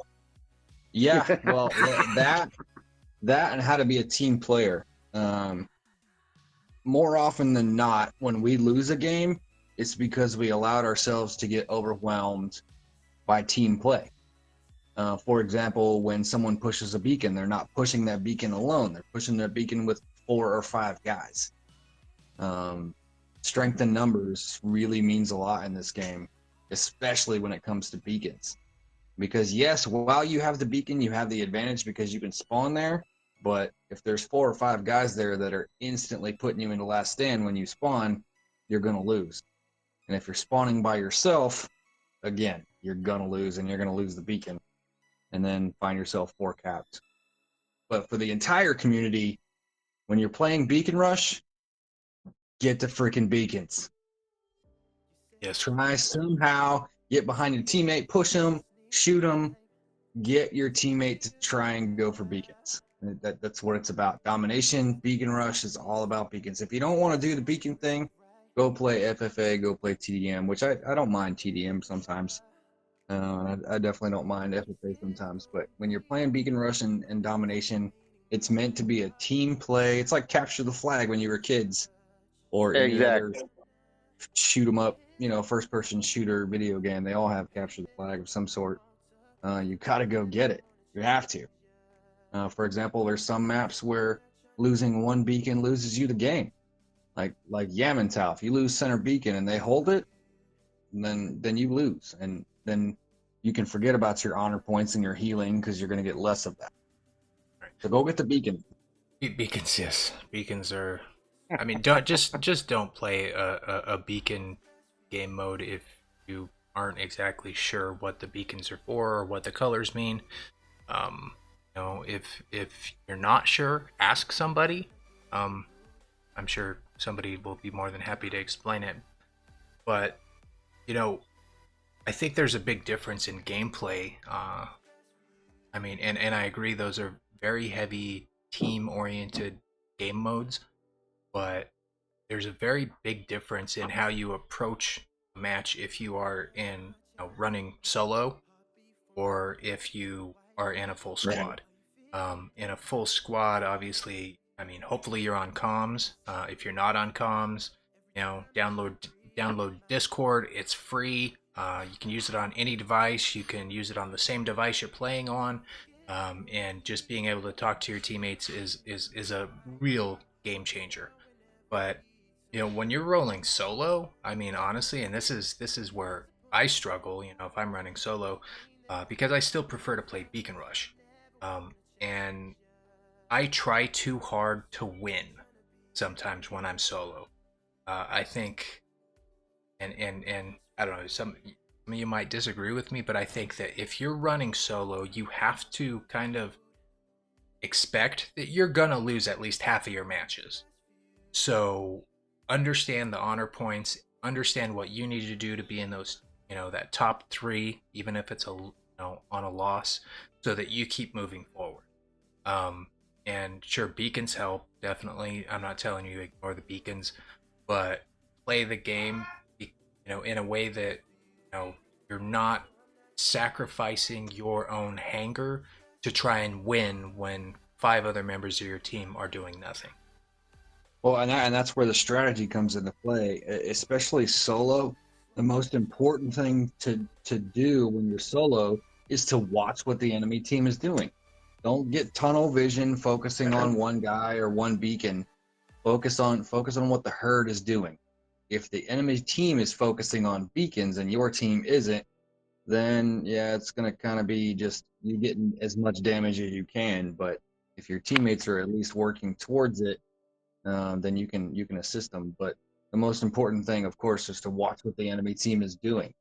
Yeah, well, that and how to be a team player. More often than not, when we lose a game, it's because we allowed ourselves to get overwhelmed by team play. For example, when someone pushes a beacon, they're not pushing that beacon alone. They're pushing that beacon with 4 or 5 guys. Strength in numbers really means a lot in this game, especially when it comes to beacons. Because yes, while you have the beacon, you have the advantage because you can spawn there. But if there's 4 or 5 guys there that are instantly putting you into last stand when you spawn, you're going to lose. And if you're spawning by yourself, again, you're going to lose, and you're going to lose the beacon and then find yourself 4 capped. But for the entire community, when you're playing Beacon Rush, get the freaking beacons. Yes. Try somehow, get behind your teammate, push them, shoot them, get your teammate to try and go for beacons. That's what it's about. Domination, Beacon Rush is all about beacons. If you don't want to do the beacon thing, go play FFA, go play TDM, which I don't mind TDM sometimes. I definitely don't mind FFA sometimes. But when you're playing Beacon Rush and Domination, it's meant to be a team play. It's like Capture the Flag when you were kids, or any other shoot 'em up, first person shooter video game. They all have Capture the Flag of some sort. You gotta go get it. You have to. For example, there's some maps where losing 1 beacon loses you the game. Like Yamantau. If you lose center beacon and they hold it, then you lose. And then you can forget about your honor points and your healing because you're going to get less of that. So go get the beacon. Beacons, yes. Beacons are, I mean, don't play a beacon game mode if you aren't exactly sure what the beacons are for or what the colors mean. If you're not sure, ask somebody. I'm sure somebody will be more than happy to explain it. But I think there's a big difference in gameplay. And I agree, those are very heavy team-oriented game modes, but there's a very big difference in how you approach a match if you are in running solo or if you are in a full squad. In a full squad, obviously, hopefully you're on comms. If you're not on comms, download Discord. It's free. You can use it on any device. You can use it on the same device you're playing on. And just being able to talk to your teammates is a real game changer. But when you're rolling solo, honestly, and this is where I struggle. If I'm running solo, because I still prefer to play Beacon Rush, and I try too hard to win sometimes when I'm solo. I think, and I don't know, some of you might disagree with me, but I think that if you're running solo, you have to kind of expect that you're gonna lose at least half of your matches. So understand the honor points, understand what you need to do to be in those, that top 3, even if it's on a loss, so that you keep moving forward. And sure, beacons help, definitely. I'm not telling you to ignore the beacons, but play the game, in a way that, you're not sacrificing your own hanger to try and win when 5 other members of your team are doing nothing. Well, and that's where the strategy comes into play, especially solo. The most important thing to do when you're solo is to watch what the enemy team is doing. Don't get tunnel vision focusing on one guy or one beacon. Focus on what the herd is doing. If the enemy team is focusing on beacons and your team isn't, then yeah, it's going to kind of be just you getting as much damage as you can. But if your teammates are at least working towards it, then you can assist them. But the most important thing, of course, is to watch what the enemy team is doing.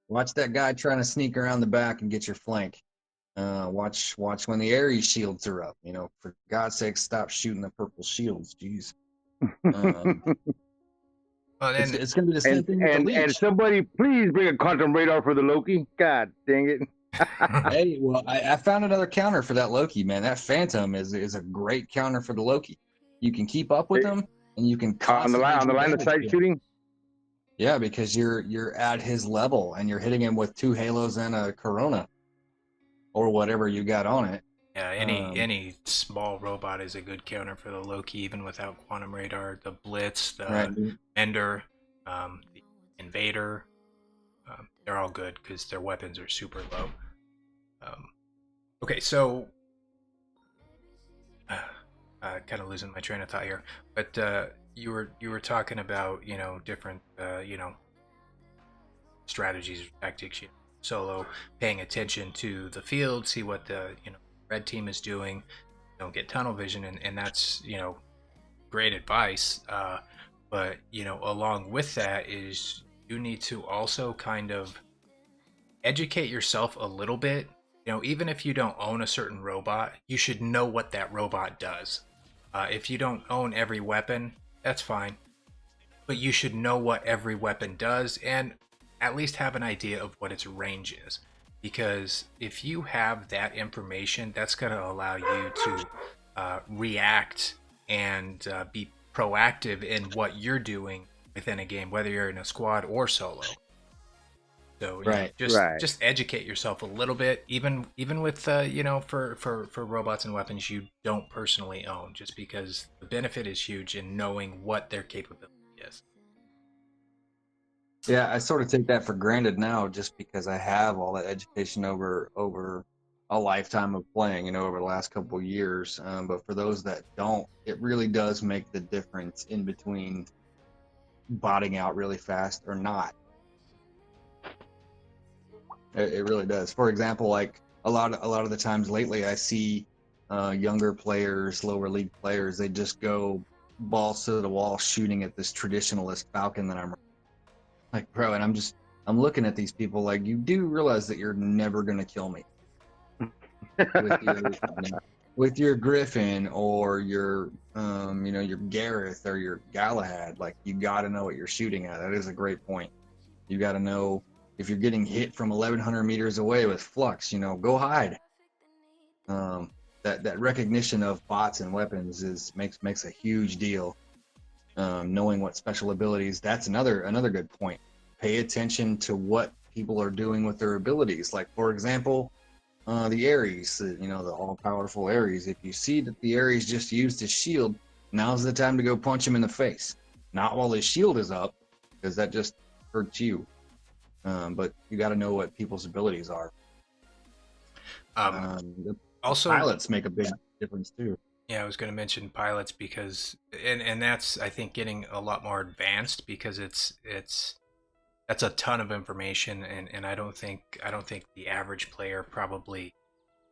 Watch that guy trying to sneak around the back and get your flank. Watch when the Ares shields are up. For God's sake, stop shooting the purple shields. Jeez. Well, then, it's going to be the same thing with the Leech. And somebody please bring a quantum radar for the Loki. God dang it. Hey, well, I found another counter for that Loki, man. That Phantom is a great counter for the Loki. You can keep up with him, and you can on the line of sight shooting. Yeah, because you're at his level, and you're hitting him with 2 halos and a Corona, or whatever you got on it. Yeah, any small robot is a good counter for the Loki, even without quantum radar. The Blitz, the nder, the Invader, they're all good because their weapons are super low. Okay, so kind of losing my train of thought here, but you were talking about different strategies, tactics, solo, paying attention to the field, see what the red team is doing, don't get tunnel vision, and that's great advice, but along with that is you need to also kind of educate yourself a little bit. Even if you don't own a certain robot, you should know what that robot does. If you don't own every weapon, that's fine, but you should know what every weapon does and at least have an idea of what its range is. Because if you have that information, that's going to allow you to react and be proactive in what you're doing within a game, whether you're in a squad or solo. So just educate yourself a little bit, even with for robots and weapons you don't personally own, just because the benefit is huge in knowing what their capability is. Yeah, I sort of take that for granted now, just because I have all that education over a lifetime of playing, over the last couple of years. But for those that don't, it really does make the difference in between botting out really fast or not. It really does. For example, like a lot of the times lately, I see younger players, lower league players, they just go balls to the wall shooting at this traditionalist Falcon that I'm running. Like, bro, and I'm looking at these people like, you do realize that you're never gonna kill me with your with your Griffin or your your Gareth or your Galahad. Like, you got to know what you're shooting at. That is a great point. You got to know if you're getting hit from 1,100 meters away with flux. Go hide. That recognition of bots and weapons makes a huge deal. Knowing what special abilities, that's another good point. Pay attention to what people are doing with their abilities. Like, for example, the Ares, the all-powerful Ares. If you see that the Ares just used his shield, now's the time to go punch him in the face. Not while his shield is up, because that just hurts you. But you got to know what people's abilities are. The Also, pilots make a big difference too. Yeah, I was going to mention pilots because, and that's, I think, getting a lot more advanced because that's a ton of information, and I don't think the average player probably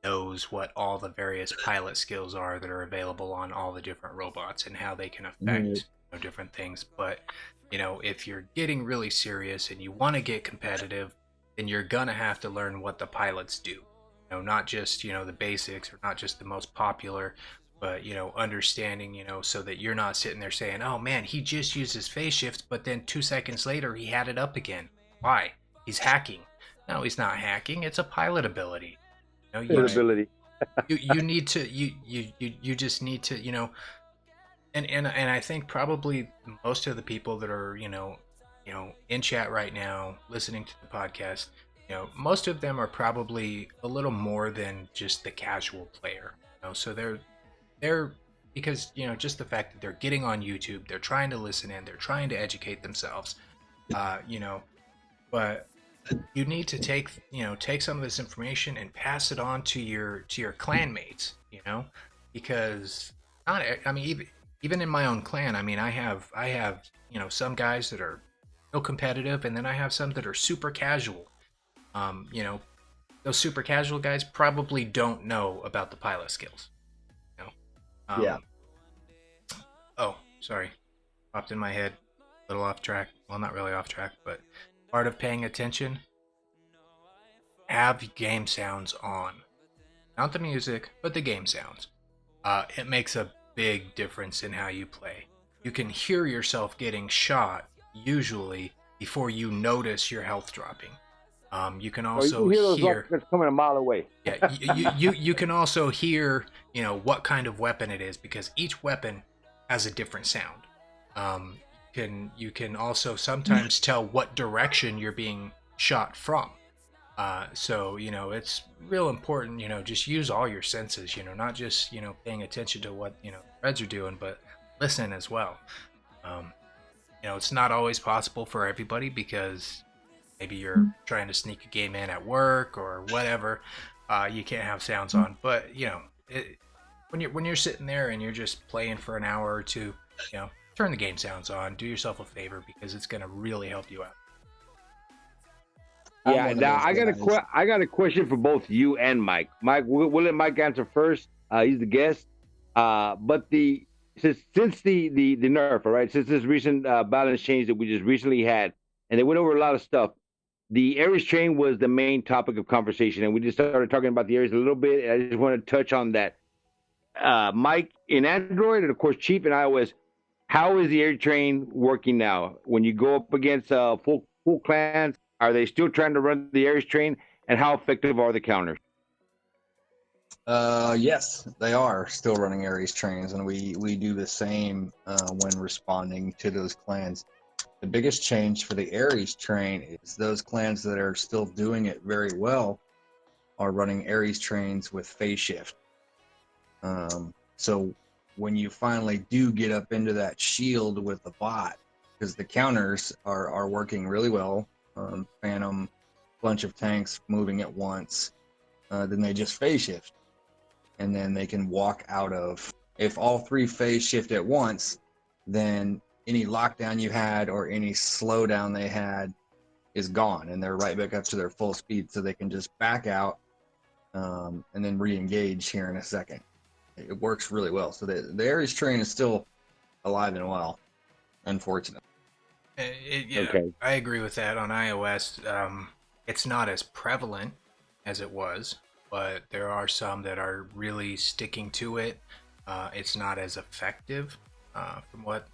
knows what all the various pilot skills are that are available on all the different robots and how they can affect different things. But if you're getting really serious and you want to get competitive, then you're gonna have to learn what the pilots do. Not just the basics or not just the most popular, but understanding, so that you're not sitting there saying, oh man, he just used his phase shift, but then 2 seconds later he had it up again. Why? He's hacking. No, he's not hacking. It's a pilot ability. Ability. you need to you just need to and I think probably most of the people that are in chat right now listening to the podcast, most of them are probably a little more than just the casual player. So they're because just the fact that they're getting on YouTube, they're trying to listen in, they're trying to educate themselves, but you need to take some of this information and pass it on to your clan mates, because even in my own clan, I have some guys that are real competitive, and then I have some that are super casual. Those super casual guys probably don't know about the pilot skills. Yeah. Oh, sorry. Popped in my head. A little off track. Well, not really off track, but part of paying attention, have game sounds on. Not the music, but the game sounds. It makes a big difference in how you play. You can hear yourself getting shot, usually, before you notice your health dropping. You can also hear those coming a mile away. Yeah, you can also hear what kind of weapon it is, because each weapon has a different sound. You can also sometimes tell what direction you're being shot from. So it's real important. Just use all your senses. Not just paying attention to what Reds are doing, but listen as well. It's not always possible for everybody because maybe you're trying to sneak a game in at work or whatever. You can't have sounds on, but when you're sitting there and you're just playing for an hour or two, turn the game sounds on. Do yourself a favor because it's going to really help you out. Yeah. Now I got a question for both you and Mike. Mike, we'll let Mike answer first. He's the guest. But since the nerf, all right, since this recent balance change that we just recently had, and they went over a lot of stuff. The Ares train was the main topic of conversation, and we just started talking about the Ares a little bit. And I just want to touch on that. Mike, in Android, and of course, Chief in iOS, how is the Ares train working now? When you go up against full clans, are they still trying to run the Ares train? And how effective are the counters? Yes, they are still running Ares trains, and we do the same when responding to those clans. The biggest change for the Ares train is those clans that are still doing it very well are running Ares trains with phase shift. So when you finally do get up into that shield with the bot, because the counters are working really well, Phantom, bunch of tanks moving at once, then they just phase shift. And then they can walk out of, if all three phase shift at once, then any lockdown you had or any slowdown they had is gone, and they're right back up to their full speed, so they can just back out and then re-engage here in a second. It works really well. So the Ares train is still alive and well, unfortunately. Yeah, Okay. I agree with that on iOS. It's not as prevalent as it was, but there are some that are really sticking to it. It's not as effective from what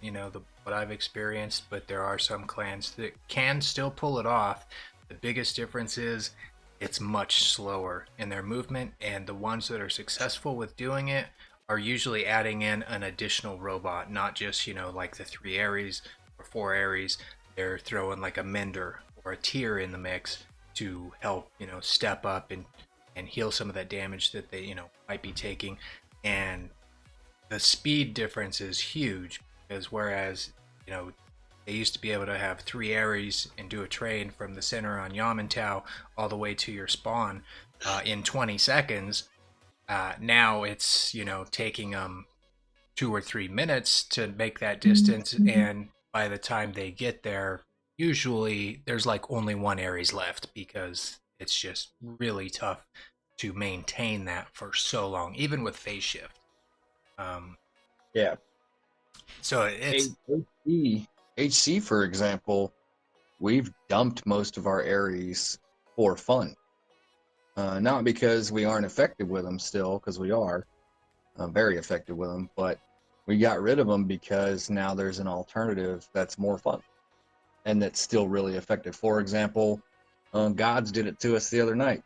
what I've experienced, but there are some clans that can still pull it off. The biggest difference is it's much slower in their movement, and the ones that are successful with doing it are usually adding in an additional robot, not just like the 3 Aries or 4 Aries. They're throwing like a mender or a tier in the mix to help step up and heal some of that damage that they might be taking. And the speed difference is huge, because whereas they used to be able to have 3 Aries and do a trade from the center on Yamantau all the way to your spawn in 20 seconds. Now it's taking them 2 or 3 minutes to make that distance, and by the time they get there, usually there's like only 1 Aries left, because it's just really tough to maintain that for so long, even with phase shift. Yeah. So it's HC, for example, we've dumped most of our Aries for fun. Not because we aren't effective with them still, because we are very effective with them, but we got rid of them because now there's an alternative that's more fun and that's still really effective. For example, Gods did it to us the other night.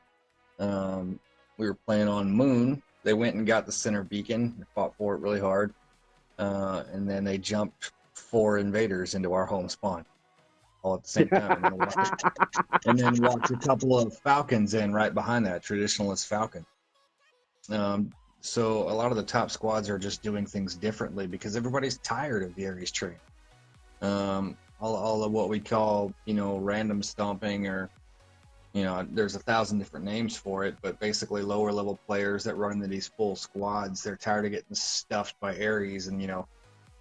We were playing on Moon. They went and got the center beacon. They fought for it really hard. And then they jumped 4 invaders into our home spawn all at the same time. And then walked a couple of Falcons in right behind that, traditionalist Falcon. So a lot of the top squads are just doing things differently because everybody's tired of the Ares tree. All of what we call, random stomping, or, there's 1,000 different names for it, but basically lower level players that run into these full squads, they're tired of getting stuffed by Ares and,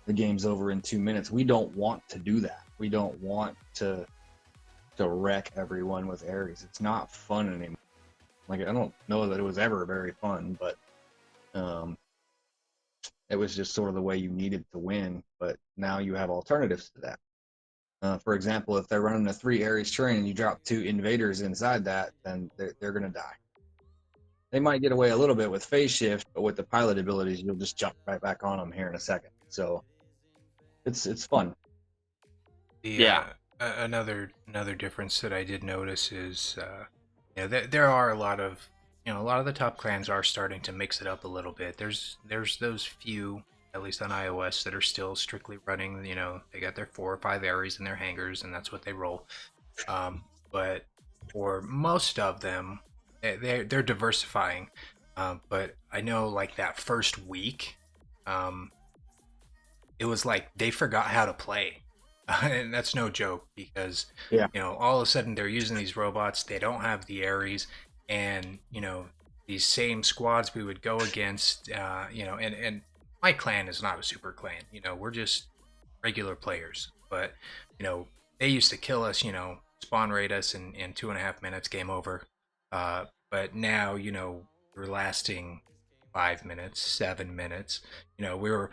the game's over in 2 minutes. We don't want to do that. We don't want to wreck everyone with Ares. It's not fun anymore. Like, I don't know that it was ever very fun, but it was just sort of the way you needed to win. But now you have alternatives to that. For example, if they're running a 3 Ares train and you drop 2 invaders inside that, then they're going to die. They might get away a little bit with phase shift, but with the pilot abilities, you'll just jump right back on them here in a second. So it's fun. Another difference that I did notice is there are a lot of the top clans are starting to mix it up a little bit. There's those few, at least on iOS, that are still strictly running. They got their 4 or 5 Aries in their hangars, and that's what they roll. But for most of them, they're diversifying. But I know, like, that first week, it was like they forgot how to play. And that's no joke, because all of a sudden they're using these robots, they don't have the Aries, and these same squads we would go against, and my clan is not a super clan, we're just regular players, but they used to kill us, spawn raid us in 2.5 minutes, game over. But now we're lasting 5 minutes, 7 minutes. We were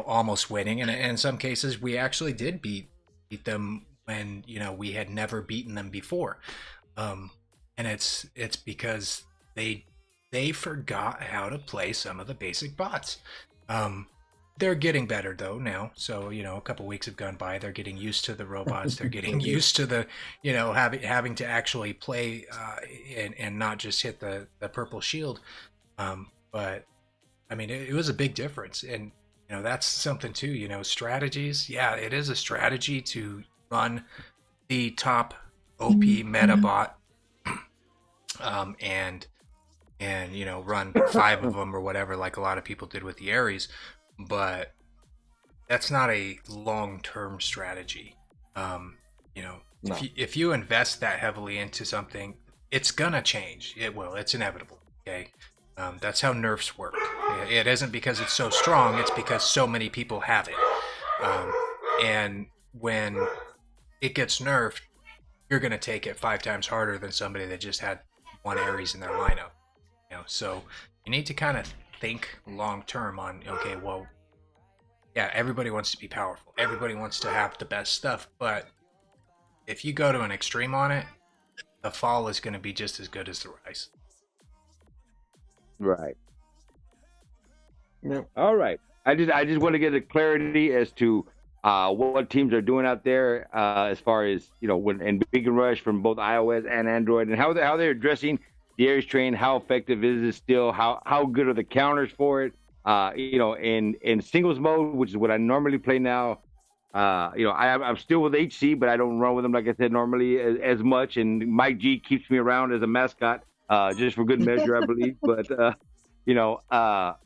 almost winning, and in some cases we actually did beat them when we had never beaten them before. And it's because they forgot how to play some of the basic bots. They're getting better though now, so a couple weeks have gone by, they're getting used to the robots, they're getting used to the having to actually play and not just hit the purple shield. But I mean, it was a big difference. And that's something too, strategies. Yeah, it is a strategy to run the top OP meta bot, and run 5 of them or whatever, like a lot of people did with the Aries. But that's not a long-term strategy. No. If you invest that heavily into something, it's gonna change. It will. It's inevitable. Okay. That's how nerfs work. It isn't because it's so strong, it's because so many people have it. And when it gets nerfed, you're going to take it 5 times harder than somebody that just had 1 Aries in their lineup. So you need to kind of think long term on, okay, well, yeah, everybody wants to be powerful. Everybody wants to have the best stuff. But if you go to an extreme on it, the fall is going to be just as good as the rise. Right. Yep. All right. I just want to get a clarity as to what teams are doing out there as far as when and Beacon Rush from both iOS and Android, and how they're addressing the Ares train. How effective is it still? How good are the counters for it? In singles mode, which is what I normally play now. I'm still with HC, but I don't run with them like I said normally as much. And MIKS G keeps me around as a mascot, just for good measure, I believe. But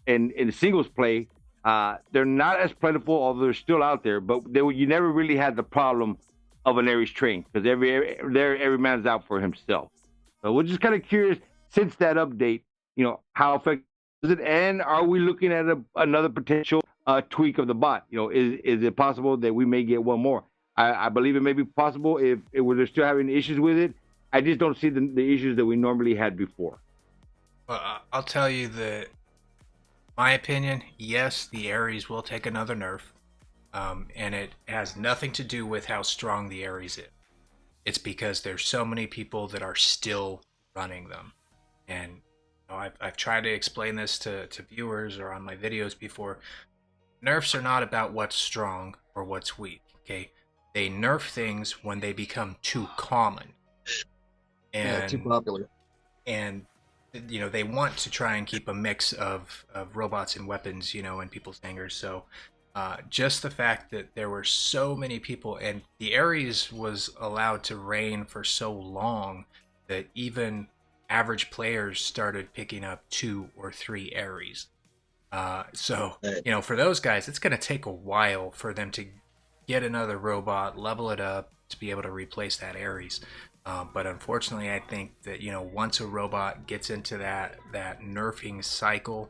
in singles play, they're not as plentiful, although they're still out there. But you never really had the problem of an Ares train because every man's out for himself. So we're just kind of curious since that update, how effective is it, and are we looking at another potential tweak of the bot? Is it possible that we may get one more? I believe it may be possible if they're still having issues with it. I just don't see the issues that we normally had before. Well, I'll tell you that, my opinion, yes, the Ares will take another nerf, and it has nothing to do with how strong the Ares is. It's because there's so many people that are still running them, and I've tried to explain this to viewers or on my videos before. Nerfs are not about what's strong or what's weak. Okay, they nerf things when they become too common, and too popular, and they want to try and keep a mix of robots and weapons, in people's hangars. So just the fact that there were so many people, and the Ares was allowed to reign for so long that even average players started picking up 2 or 3 Ares. So for those guys, it's going to take a while for them to get another robot, level it up to be able to replace that Ares. But unfortunately, I think that once a robot gets into that nerfing cycle,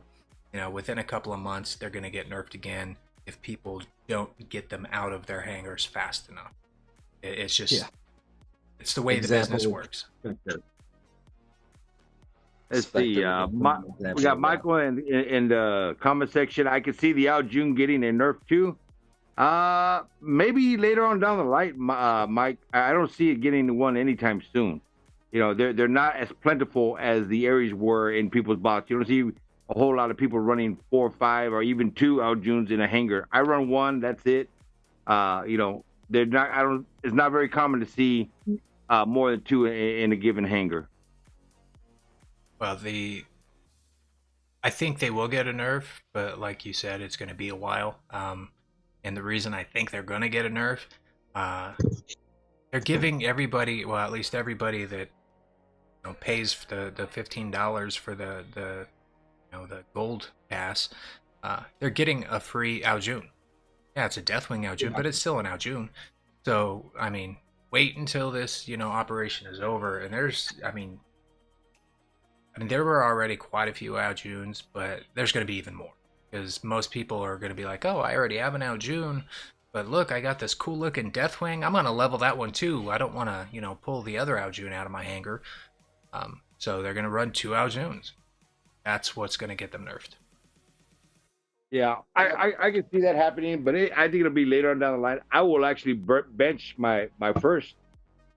within a couple of months they're going to get nerfed again if people don't get them out of their hangars fast enough. It's just it's the way the business works. Let's see. We got Michael in the comment section. I can see the Al June getting a nerf too. Maybe later on down the line, Mike. I don't see it getting one anytime soon. They're not as plentiful as the Ares were in people's bots. You don't see a whole lot of people running 4 or 5 or even 2 Al Junes in a hangar. I run 1. That's it. They're not. It's not very common to see more than 2 in a given hangar. Well, I think they will get a nerf, but like you said, it's going to be a while. And the reason I think they're going to get a nerf, they're giving everybody, well, at least everybody that pays the $15 for the gold pass, they're getting a free Al June. Yeah, it's a Deathwing Al June, but it's still an Al June. So I mean, wait until this operation is over, and there were already quite a few Al Junes, but there's going to be even more. Because most people are going to be like, oh, I already have an Al June, but look, I got this cool looking Deathwing. I'm going to level that one too. I don't want to, pull the other Al June out of my hangar. So they're going to run 2 Al Junes. That's what's going to get them nerfed. Yeah, I can see that happening, but I think it'll be later on down the line. I will actually bench my first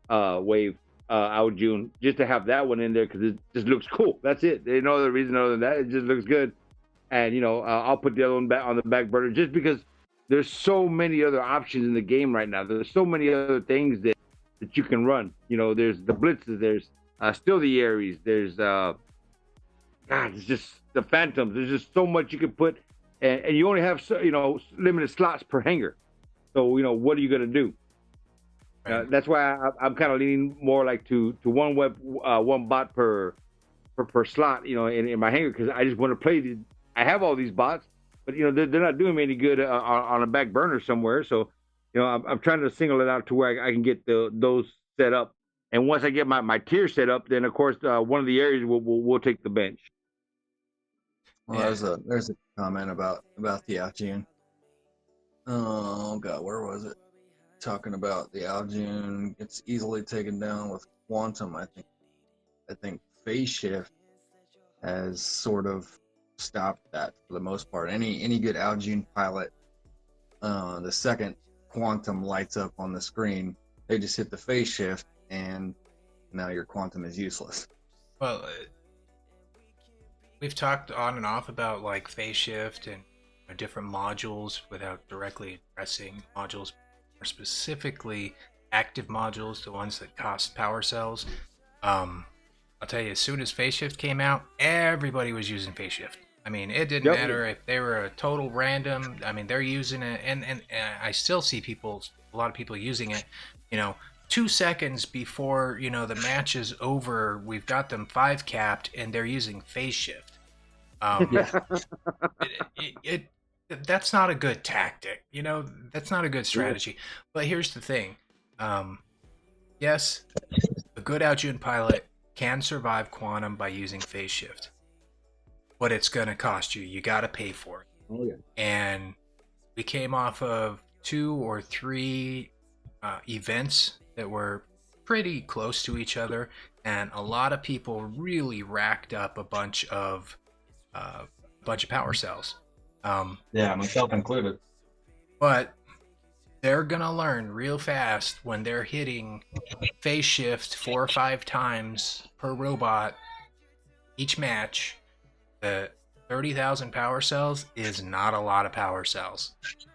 wave Al June just to have that one in there because it just looks cool. That's it. There's no other reason other than that. It just looks good. And I'll put the other one back on the back burner just because there's so many other options in the game right now. There's so many other things that you can run. There's the blitzes, there's still the Ares, there's it's just the Phantoms. There's just so much you can put, and you only have limited slots per hangar. So what are you gonna do? Right. That's why I'm kind of leaning more like to one one bot per slot, in my hangar because I just want to play I have all these bots, but they're not doing me any good on a back burner somewhere. So, I'm trying to single it out to where I can get those set up. And once I get my tier set up, then of course one of the areas we'll take the bench. Well, there's a comment about the Al June. Oh God, where was it? Talking about the Al June gets easily taken down with Quantum. I think phase shift has sort of stopped that for the most part. Any good Al June pilot the second quantum lights up on the screen, they just hit the phase shift, and now your quantum is useless. Well, we've talked on and off about like phase shift and different modules without directly addressing modules, more specifically active modules, the ones that cost power cells. I'll tell you, as soon as phase shift came out, everybody was using phase shift. I mean, it didn't matter if they were a total random. I mean, they're using it, and I still see a lot of people using it. 2 seconds before the match is over, we've got them 5 capped, and they're using phase shift. That's not a good tactic. That's not a good strategy. But here's the thing. Yes, a good Aljun pilot can survive quantum by using phase shift, but it's going to cost you. You got to pay for it. Oh, yeah. And we came off of 2 or 3 events that were pretty close to each other, and a lot of people really racked up a bunch of power cells. Yeah, myself included. But they're gonna learn real fast when they're hitting phase shift 4 or 5 times per robot each match that 30,000 power cells is not a lot of power cells.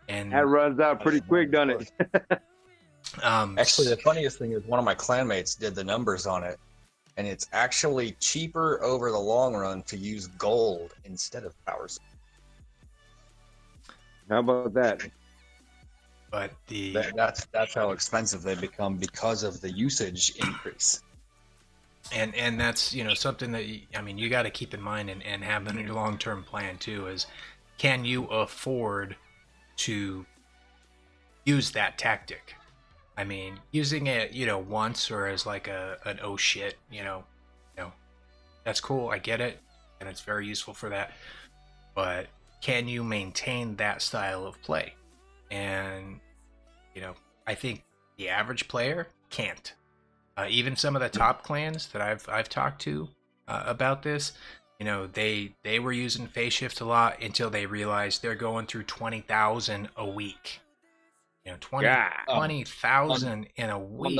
And that runs out pretty quick, doesn't it? Actually, the funniest thing is one of my clanmates did the numbers on it, and it's actually cheaper over the long run to use gold instead of power cells. How about that? But that's how expensive they become because of the usage increase. And that's something that you got to keep in mind and have in your long-term plan too, is can you afford to use that tactic? I mean, using it once or as like an oh shit, that's cool, I get it, and it's very useful for that, but can you maintain that style of play? And I think the average player can't. Even some of the top clans that I've talked to about this, they were using phase shift a lot until they realized they're going through 20,000 a week. 20,000 in a week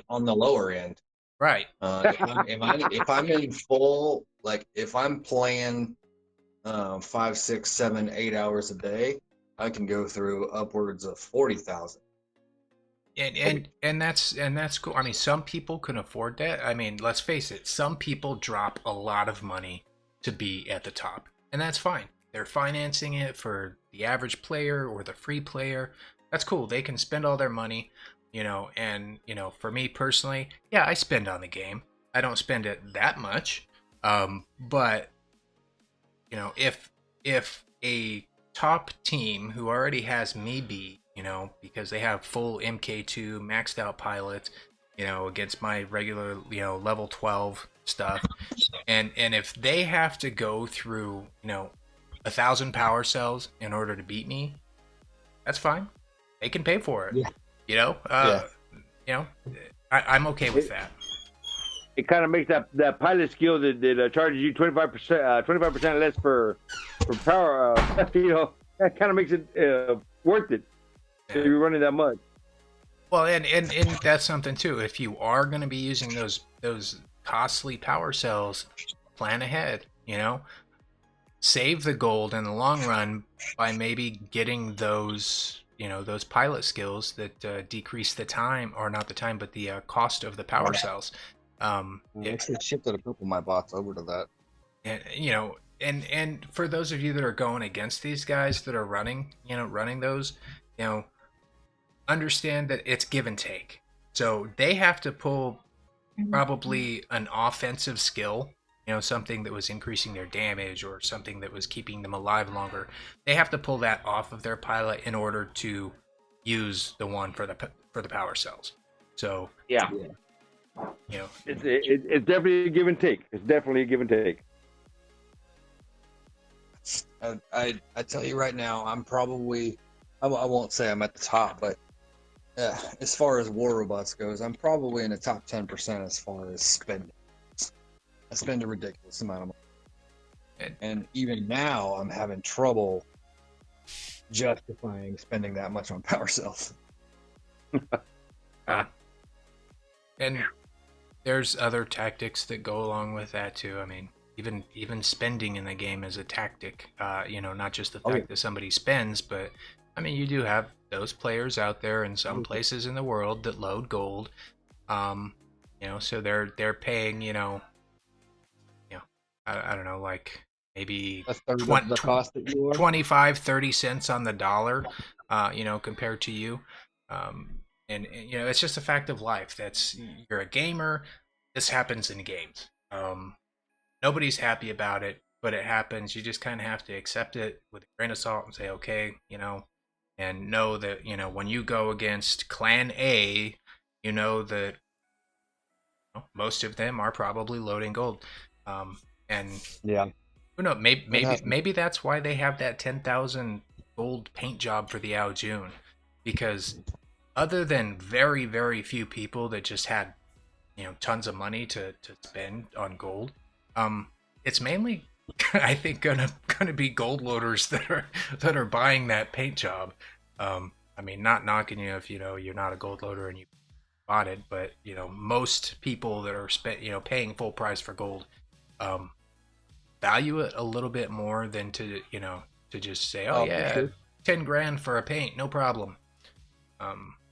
on the lower end, right? If I'm in full, like if I'm playing 5, 6, 7, 8 hours a day, I can go through upwards of 40,000. And that's cool. I mean, some people can afford that. I mean, let's face it, some people drop a lot of money to be at the top, and that's fine. They're financing it for the average player or the free player. That's cool. They can spend all their money, and for me personally, yeah, I spend on the game. I don't spend it that much, but if a top team who already has me beat, because they have full MK2 maxed out pilots, against my regular, level 12 stuff, and if they have to go through, 1,000 power cells in order to beat me, that's fine. They can pay for it. I'm okay with that. It kind of makes that pilot skill that charges you 25% less for power. That kind of makes it worth it. If you're running that much. Well, and that's something too. If you are going to be using those costly power cells, plan ahead. Save the gold in the long run by maybe getting those those pilot skills that decrease the time, or not the time, but the cost of the power cells. I actually shifted a couple of my bots over to that. And and for those of you that are going against these guys that are running those, understand that it's give and take. So they have to pull probably an offensive skill, something that was increasing their damage or something that was keeping them alive longer. They have to pull that off of their pilot in order to use the one for the power cells. So yeah, it's definitely a give and take. It's definitely a give and take. I tell you right now, I'm probably, I won't say I'm at the top, but as far as war robots goes, I'm probably in the top 10% as far as spending. I spend a ridiculous amount of money. And even now, I'm having trouble justifying spending that much on power cells. And there's other tactics that go along with that too. I mean, even spending in the game is a tactic. Not just the fact that somebody spends, but I mean, you do have those players out there in some places in the world that load gold. So they're paying, I don't know, like maybe A third of the cost that you are. 25, 30 cents on the dollar, compared to you. And it's just a fact of life. You're a gamer. This happens in games. Nobody's happy about it, but it happens. You just kind of have to accept it with a grain of salt and say, okay, and know that, when you go against Clan A, you know that most of them are probably loading gold. And yeah, who knows, maybe that's why they have that 10,000 gold paint job for the Ao June, because other than very, very few people that just had, tons of money to spend on gold, it's mainly, I think, gonna be gold loaders that are buying that paint job. I mean, not knocking you if you're not a gold loader and you bought it, but most people that are paying full price for gold, value it a little bit more than to just say, oh yeah, sure. 10 grand for a paint, no problem.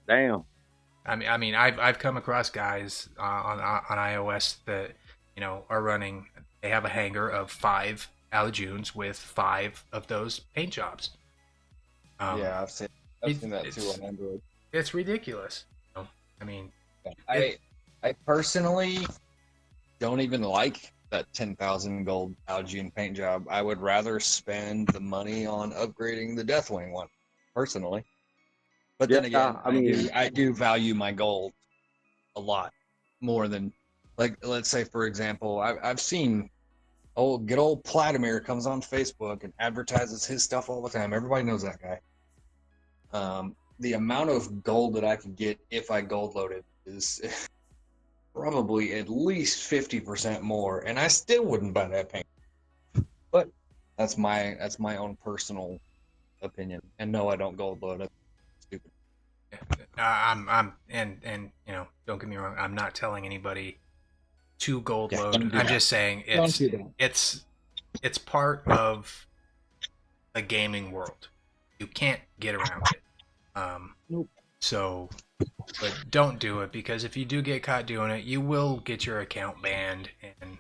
Damn. I mean, I've come across guys on iOS that are running. They have a hanger of 5 Ao Junes with 5 of those paint jobs. Yeah, I've seen that too on Android. It's ridiculous. I mean, I personally don't even like that 10,000 gold Ao June paint job. I would rather spend the money on upgrading the Deathwing one, personally. But then again, I do value my gold a lot more than, like, let's say, for example, I've seen good old Vladimir comes on Facebook and advertises his stuff all the time. Everybody knows that guy. The amount of gold that I could get if I gold loaded is probably at least 50% more, and I still wouldn't buy that paint. But that's my own personal opinion. And no, I don't gold load it. Stupid. Don't get me wrong, I'm not telling anybody to gold load. I'm just saying it's part of the gaming world. You can't get around it. Nope. So, but don't do it, because if you do get caught doing it, you will get your account banned, and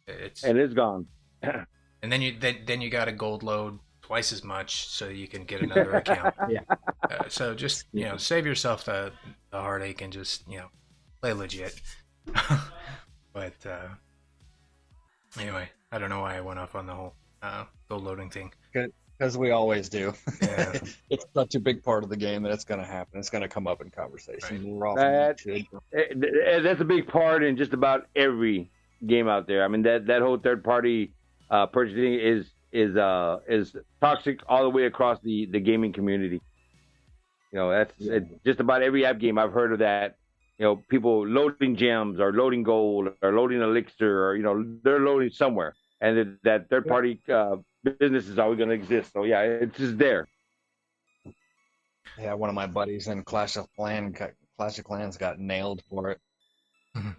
it's gone. And then you got to gold load twice as much so you can get another account. Yeah. So just save yourself the heartache and just play legit. But anyway, I don't know why I went off on the whole gold loading thing. Because we always do. Yeah. It's such a big part of the game that it's going to happen. It's going to come up in conversation. Right. That's a big part in just about every game out there. I mean, that whole third party purchasing is toxic all the way across the gaming community. It's just about every app game I've heard of that. People loading gems or loading gold or loading elixir, or they're loading somewhere, and that third party business is always going to exist. So yeah, it's just there. Yeah, one of my buddies in Clash of Clans got nailed for it.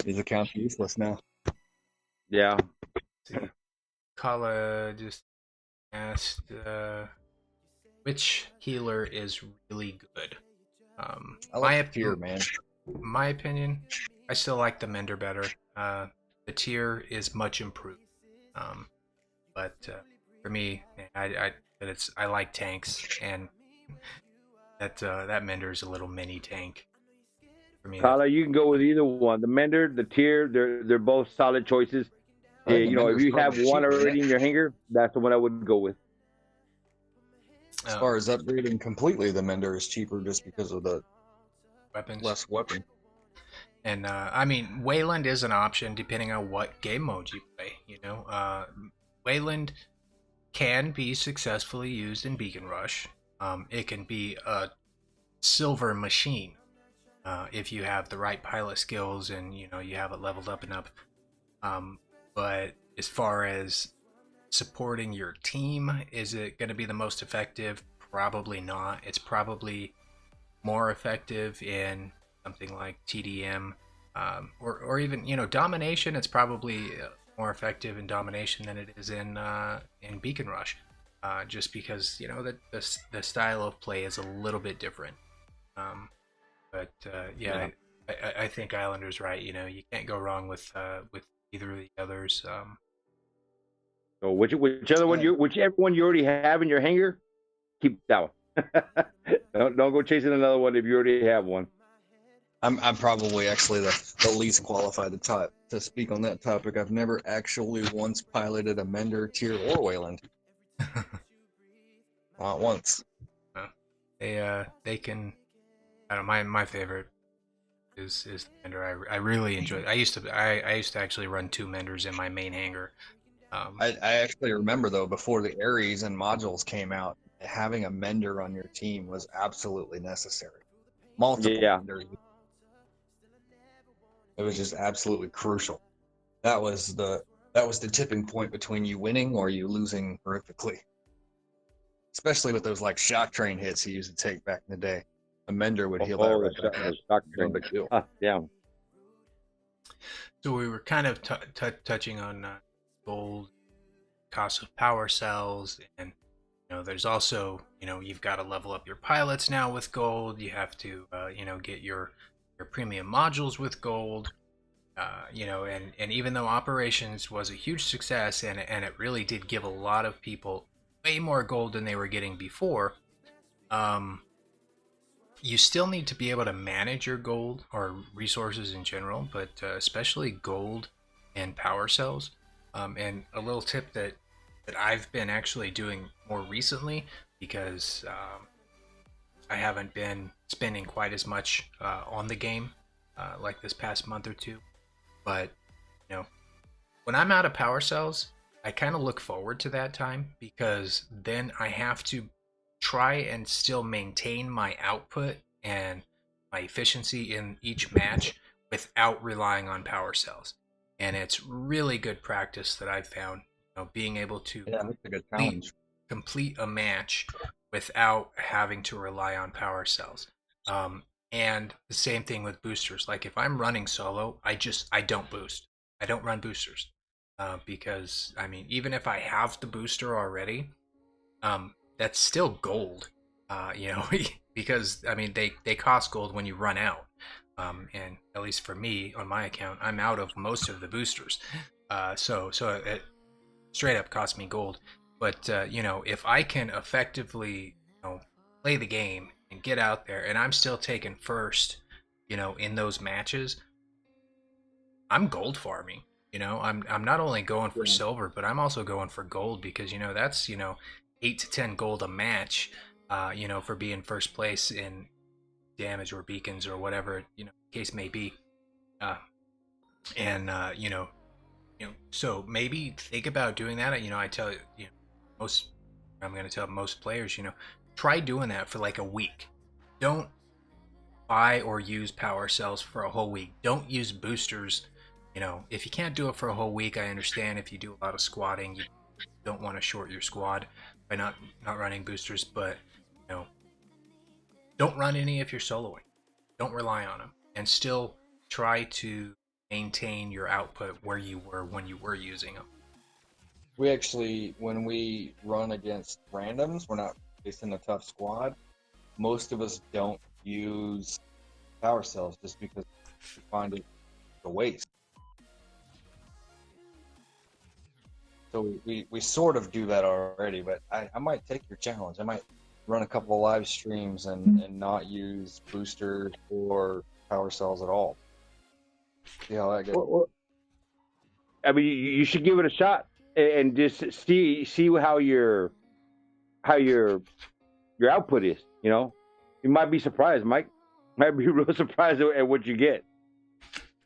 His account's useless now. Yeah. Kala just asked which healer is really good. I like the tier, man. My opinion, I still like the Mender better. The tier is much improved. But for me, I like tanks, and that Mender is a little mini tank. For me, Kala, you can go with either one. The Mender, the tier, they're both solid choices. If you have one already in your hanger, that's the one I would go with. As far as upgrading completely, the Mender is cheaper just because of the weapons. Less weapon. And I mean, Wayland is an option depending on what game mode you play. Wayland can be successfully used in Beacon Rush. It can be a silver machine if you have the right pilot skills and you have it leveled up and up. But as far as supporting your team, is it going to be the most effective? Probably not. It's probably more effective in something like TDM, or even, you know, domination. It's probably more effective in domination than it is in Beacon Rush, just because, you know, the style of play is a little bit different. But yeah, I think Islander's right. You know, you can't go wrong with either of the others. So whichever one you already have in your hangar, keep that one. don't go chasing another one if you already have one. I'm probably actually the least qualified to speak on that topic. I've never actually once piloted a Mender, Tier, or Wayland. Not once. They can. I don't know, my favorite is the Mender. I really enjoy it. I used to actually run 2 Menders in my main hangar. I actually remember, though, before the Ares and modules came out, having a Mender on your team was absolutely necessary. Multiple Menders. It was just absolutely crucial. That was the tipping point between you winning or you losing horrifically. Especially with those like shock train hits he used to take back in the day. A Mender would heal that right back. Shock No train. big deal. Damn. So we were kind of touching on gold, cost of power cells, and, you know, there's also, you know, you've got to level up your pilots now with gold. You have to you know, get your premium modules with gold. You know, and even though operations was a huge success, and it really did give a lot of people way more gold than they were getting before, you still need to be able to manage your gold or resources in general, but especially gold and power cells. And a little tip that I've been actually doing more recently, because I haven't been spending quite as much on the game like this past month or two. But, you know, when I'm out of power cells, I kind of look forward to that time, because then I have to try and still maintain my output and my efficiency in each match without relying on power cells. And it's really good practice that I've found, you know, being able to that's a good challenge. complete a match without having to rely on power cells. And the same thing with boosters. Like if I'm running solo, I don't boost. I don't run boosters, because, I mean, even if I have the booster already, that's still gold, you know, because, I mean, they cost gold when you run out. And at least for me, on my account, I'm out of most of the boosters. So it straight up cost me gold. But, you know, if I can effectively, you know, play the game and get out there, and I'm still taking first, you know, in those matches, I'm gold farming. You know, I'm not only going for silver, but I'm also going for gold, because, you know, that's, you know, 8 to 10 gold a match, you know, for being first place in damage or beacons or whatever, you know, case may be. And you know, so maybe think about doing that. You know, I tell you know, I'm going to tell most players, you know, try doing that for like a week. Don't buy or use power cells for a whole week. Don't use boosters. You know, if you can't do it for a whole week, I understand. If you do a lot of squatting, you don't want to short your squad by not running boosters. But, you know, don't run any if you're soloing. Don't rely on them, and still try to maintain your output where you were when you were using them. We actually, when we run against randoms, we're not facing a tough squad. Most of us don't use power cells just because we find it a waste. So we sort of do that already, but I might take your challenge. I might run a couple of live streams and not use boosters or power cells at all. See how that goes. Well, I mean, you should give it a shot and just see how your output is. You know, you might be surprised, Mike. Might be real surprised at what you get.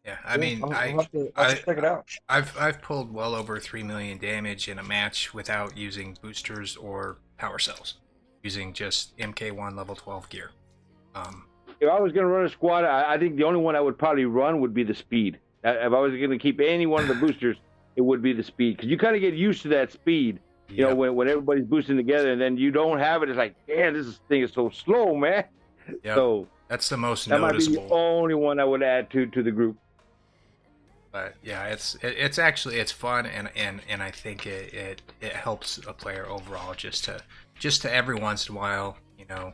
Yeah, I mean, I'll have to check it out. I've pulled well over 3 million damage in a match without using boosters or power cells, using just MK1 level 12 gear. If I was going to run a squad, I think the only one I would probably run would be the speed. If I was going to keep any one of the boosters, it would be the speed, because you kind of get used to that speed. You know, when everybody's boosting together, and then you don't have it, it's like, damn, this thing is so slow, man. Yep. So that's the most that noticeable. might be the only one I would add to the group. But yeah, it's actually it's fun, and I think it helps a player overall just to every once in a while, you know,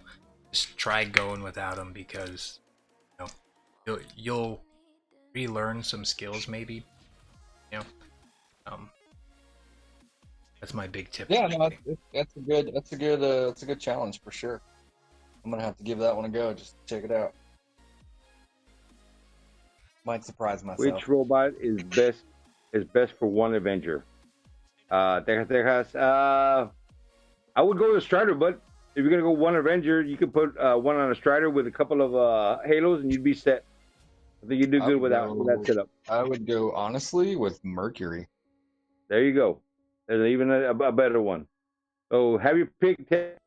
just try going without them, because you know you'll relearn some skills maybe, you know. That's my big tip. Yeah, no, that's a good challenge for sure. I'm gonna have to give that one a go just to check it out. Might surprise myself. Which robot is best for one Avenger? I would go with Strider, but if you're gonna go one Avenger, you could put one on a Strider with a couple of Halos, and you'd be set. I think you'd do good with that setup. I would go honestly with Mercury. There you go. There's even a better one. So have your pick. If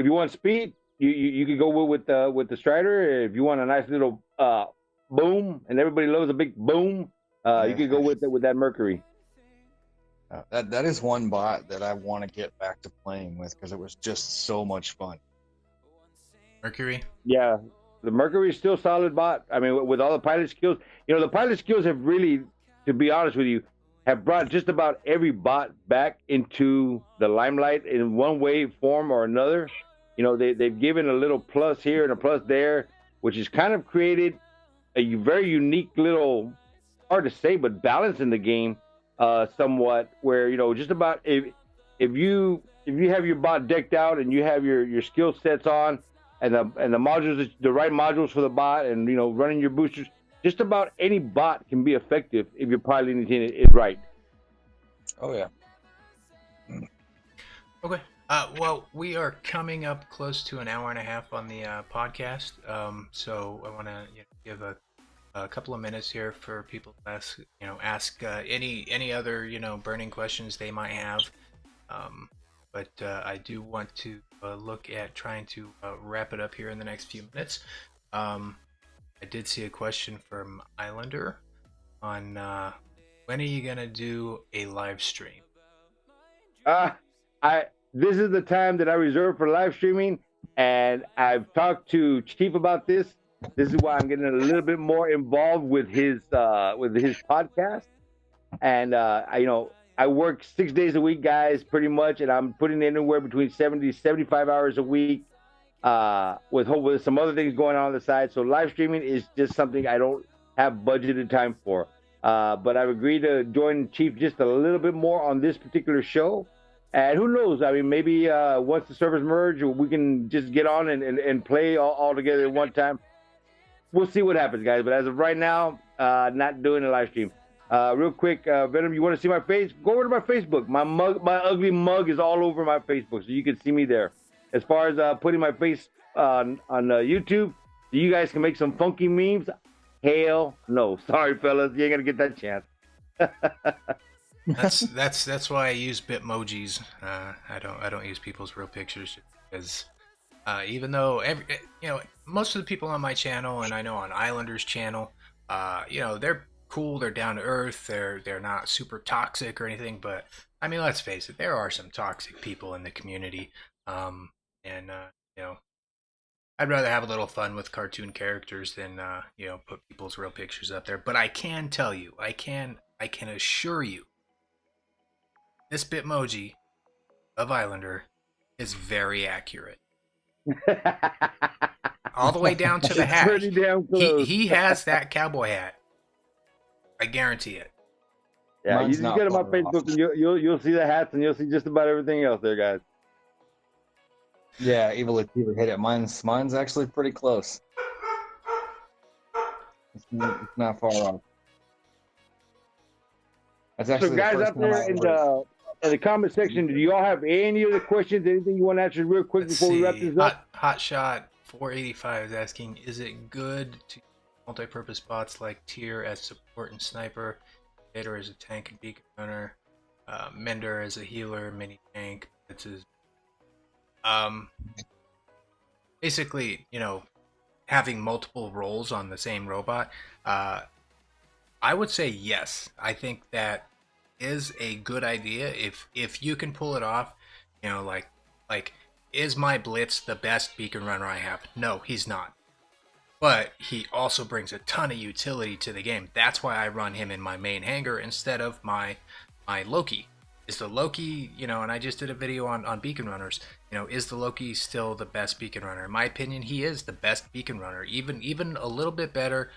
you want speed, you could go with the Strider. If you want a nice little boom, and everybody loves a big boom, you could go with that Mercury. That is one bot that I want to get back to playing with, because it was just so much fun. Mercury? Yeah, the Mercury is still solid bot. I mean, with all the pilot skills, you know, the pilot skills have really, to be honest with you, have brought just about every bot back into the limelight in one way, form, or another. You know, they've given a little plus here and a plus there, which has kind of created a very unique little, hard to say, but balance in the game, somewhat, where, you know, just about if you have your bot decked out and you have your skill sets on, and the modules, the right modules for the bot, and, you know, running your boosters, just about any bot can be effective if you're piloting it right. Oh yeah. Okay. Well, we are coming up close to an hour and a half on the podcast. So I want to give a couple of minutes here for people to ask any other burning questions they might have. But I do want to look at trying to wrap it up here in the next few minutes. I did see a question from Islander on when are you gonna do a live stream? This is the time that I reserve for live streaming, and I've talked to Chief about this. This is why I'm getting a little bit more involved with his podcast. And I work 6 days a week, guys, pretty much, and I'm putting anywhere between 70 to 75 hours a week. With some other things going on the side. So live streaming is just something I don't have budgeted time for. But I've agreed to join Chief just a little bit more on this particular show. And who knows? I mean, maybe once the servers merge, we can just get on and play all together at one time. We'll see what happens, guys. But as of right now, not doing a live stream. Real quick, Venom, you want to see my face? Go over to my Facebook. My ugly mug is all over my Facebook, so you can see me there. As far as putting my face on YouTube, so you guys can make some funky memes. Hell no, sorry fellas, you ain't gonna get that chance. That's why I use Bitmojis. I don't use people's real pictures, because even though most of the people on my channel, and I know on Islander's channel, they're cool, they're down to earth, they're not super toxic or anything. But I mean, let's face it, there are some toxic people in the community. I'd rather have a little fun with cartoon characters than put people's real pictures up there. But I can tell you, I can assure you, this Bitmoji of Islander is very accurate. All the way down to the hat. Pretty damn close. He has that cowboy hat. I guarantee it. Yeah, you just get on my Facebook and you'll see the hats, and you'll see just about everything else there, guys. Yeah, Evil Achiever hit it. Mine's actually pretty close. It's not far off. That's actually so, guys, out there in the comment section, do you all have any other questions? Anything you want to answer real quick before we wrap this up? Hot Shot 485 is asking, is it good to use multi-purpose bots like Tier as support and sniper, Vader as a tank and beacon runner, Mender as a healer, mini tank? Basically, having multiple roles on the same robot. I would say yes. I think that is a good idea if you can pull it off. You know, like is my Blitz the best beacon runner I have? No, he's not. But he also brings a ton of utility to the game. That's why I run him in my main hangar instead of my Loki. Is the Loki, you know, and I just did a video on beacon runners, you know, is the Loki still the best beacon runner? In my opinion, he is the best beacon runner, even a little bit better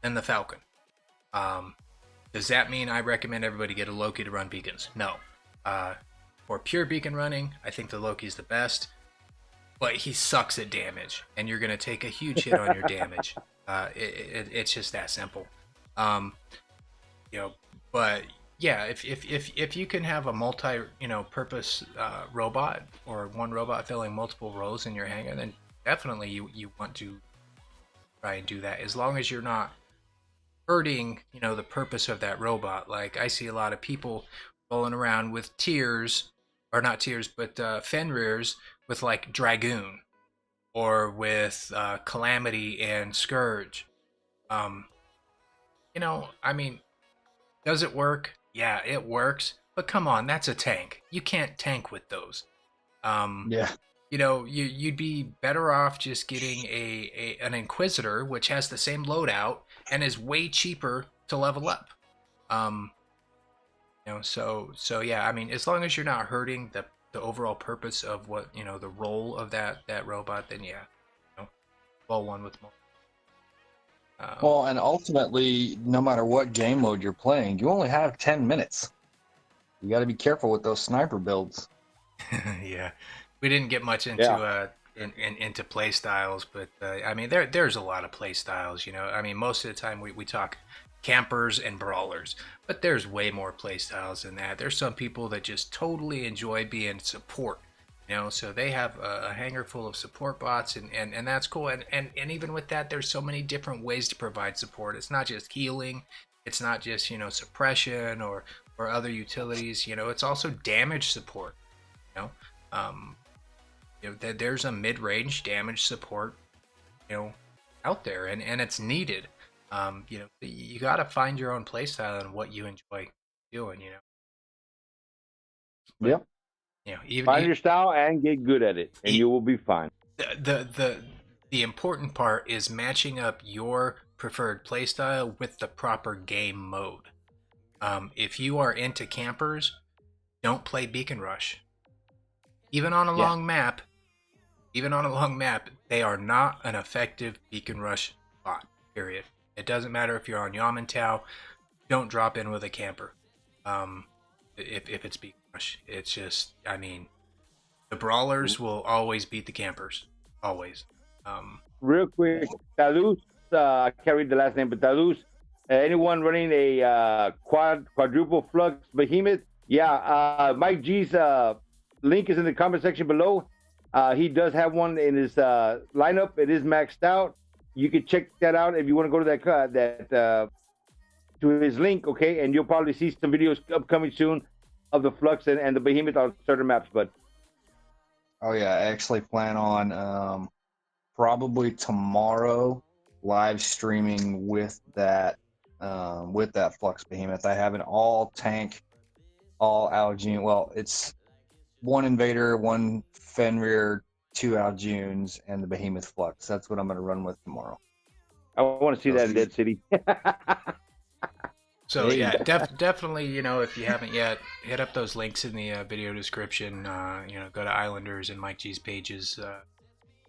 than the Falcon. Does that mean I recommend everybody get a Loki to run beacons? No. For pure beacon running, I think the Loki's the best, but he sucks at damage, and you're going to take a huge hit on your damage. It's just that simple. You know, but yeah, if you can have a multi, you know, purpose robot, or one robot filling multiple roles in your hangar, then definitely you want to try and do that, as long as you're not hurting, you know, the purpose of that robot. Like, I see a lot of people rolling around with tiers, or not tiers, but Fenrirs with like Dragoon, or with Calamity and Scourge. You know, I mean, does it work? Yeah, it works. But come on, that's a tank. You can't tank with those. Yeah. You know, you'd be better off just getting an Inquisitor, which has the same loadout and is way cheaper to level up. You know, so yeah, I mean, as long as you're not hurting the overall purpose of what, you know, the role of that robot, then yeah, you know, well, one with more. Well, and ultimately, no matter what game mode you're playing, you only have 10 minutes. You got to be careful with those sniper builds. Yeah, we didn't get much into into play styles, but I mean, there's a lot of play styles. You know, I mean, most of the time we talk campers and brawlers, but there's way more play styles than that. There's some people that just totally enjoy being support. You know, so they have a hangar full of support bots, and that's cool. And even with that, there's so many different ways to provide support. It's not just healing. It's not just, you know, suppression or other utilities. You know, it's also damage support. You know, there's a mid-range damage support, you know, out there, and it's needed. You know, you got to find your own playstyle and what you enjoy doing. You know. Yep. You know, even Find your style and get good at it, and you will be fine. The important part is matching up your preferred playstyle with the proper game mode. If you are into campers, don't play Beacon Rush. Even on a long map, they are not an effective Beacon Rush bot. Period. It doesn't matter if you're on Yamantau. Don't drop in with a camper. If it's Beacon Rush, it's just, I mean, the brawlers will always beat the campers, always. Real quick, Talus, I can't read the last name, but Talus, anyone running a quadruple flux behemoth? Yeah, Mike G's link is in the comment section below. He does have one in his lineup. It is maxed out. You can check that out if you want to go to to his link, okay? And you'll probably see some videos upcoming soon of the flux and the behemoth on certain maps. But oh yeah, I actually plan on probably tomorrow live streaming with that flux behemoth. I have an all tank, all Algene. Well, it's one invader, one Fenrir, two Aljunes, and the behemoth flux. That's what I'm going to run with tomorrow. I want to see that in Dead City. So yeah, definitely, you know, if you haven't yet, hit up those links in the video description. You know, go to Islanders and Mike G's pages. If you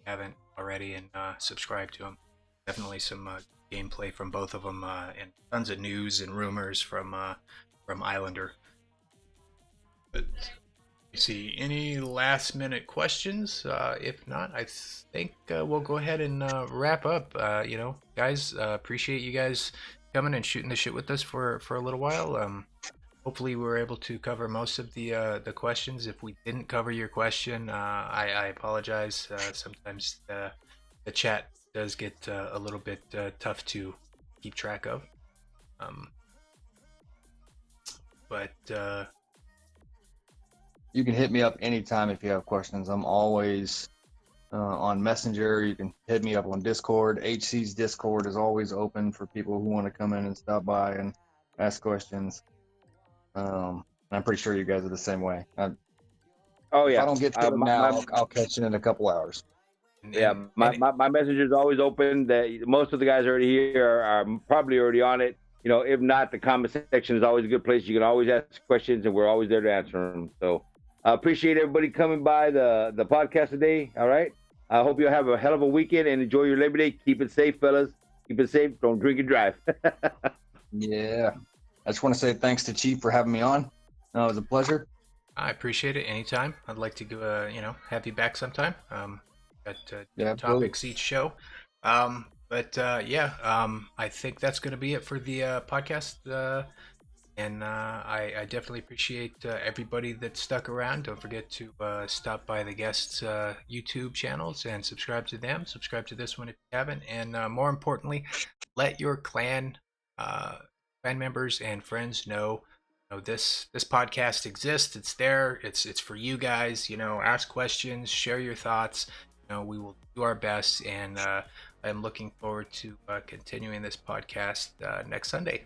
haven't already, and subscribe to them. Definitely some gameplay from both of them, and tons of news and rumors from Islander. But you see any last minute questions? If not, I think we'll go ahead and wrap up. You know, guys, appreciate you guys coming and shooting the shit with us for a little while. Hopefully we were able to cover most of the questions. If we didn't cover your question, I apologize. Sometimes the chat does get a little bit tough to keep track of. But you can hit me up anytime if you have questions. I'm always on Messenger. You can hit me up on Discord. HC's Discord is always open for people who want to come in and stop by and ask questions. I'm pretty sure you guys are the same way. Oh If yeah. I don't get to it now, I'll catch it in a couple hours. Yeah, my messenger is always open. That most of the guys already here are probably already on it. You know, if not, the comment section is always a good place. You can always ask questions, and we're always there to answer them. So, I appreciate everybody coming by the podcast today. All right, I hope you have a hell of a weekend and enjoy your Labor Day. Keep it safe, fellas. Keep it safe. Don't drink and drive. Yeah, I just want to say thanks to Chief for having me on. It was a pleasure. I appreciate it anytime. I'd like to go, have you back sometime. Got Yeah, topics each show. I think that's going to be it for the podcast. And I definitely appreciate everybody that stuck around. Don't forget to stop by the guests' YouTube channels and subscribe to them. Subscribe to this one if you haven't. And more importantly, let your clan members and friends know this podcast exists. It's there. It's for you guys. Ask questions, share your thoughts. We will do our best, and I'm looking forward to continuing this podcast next Sunday.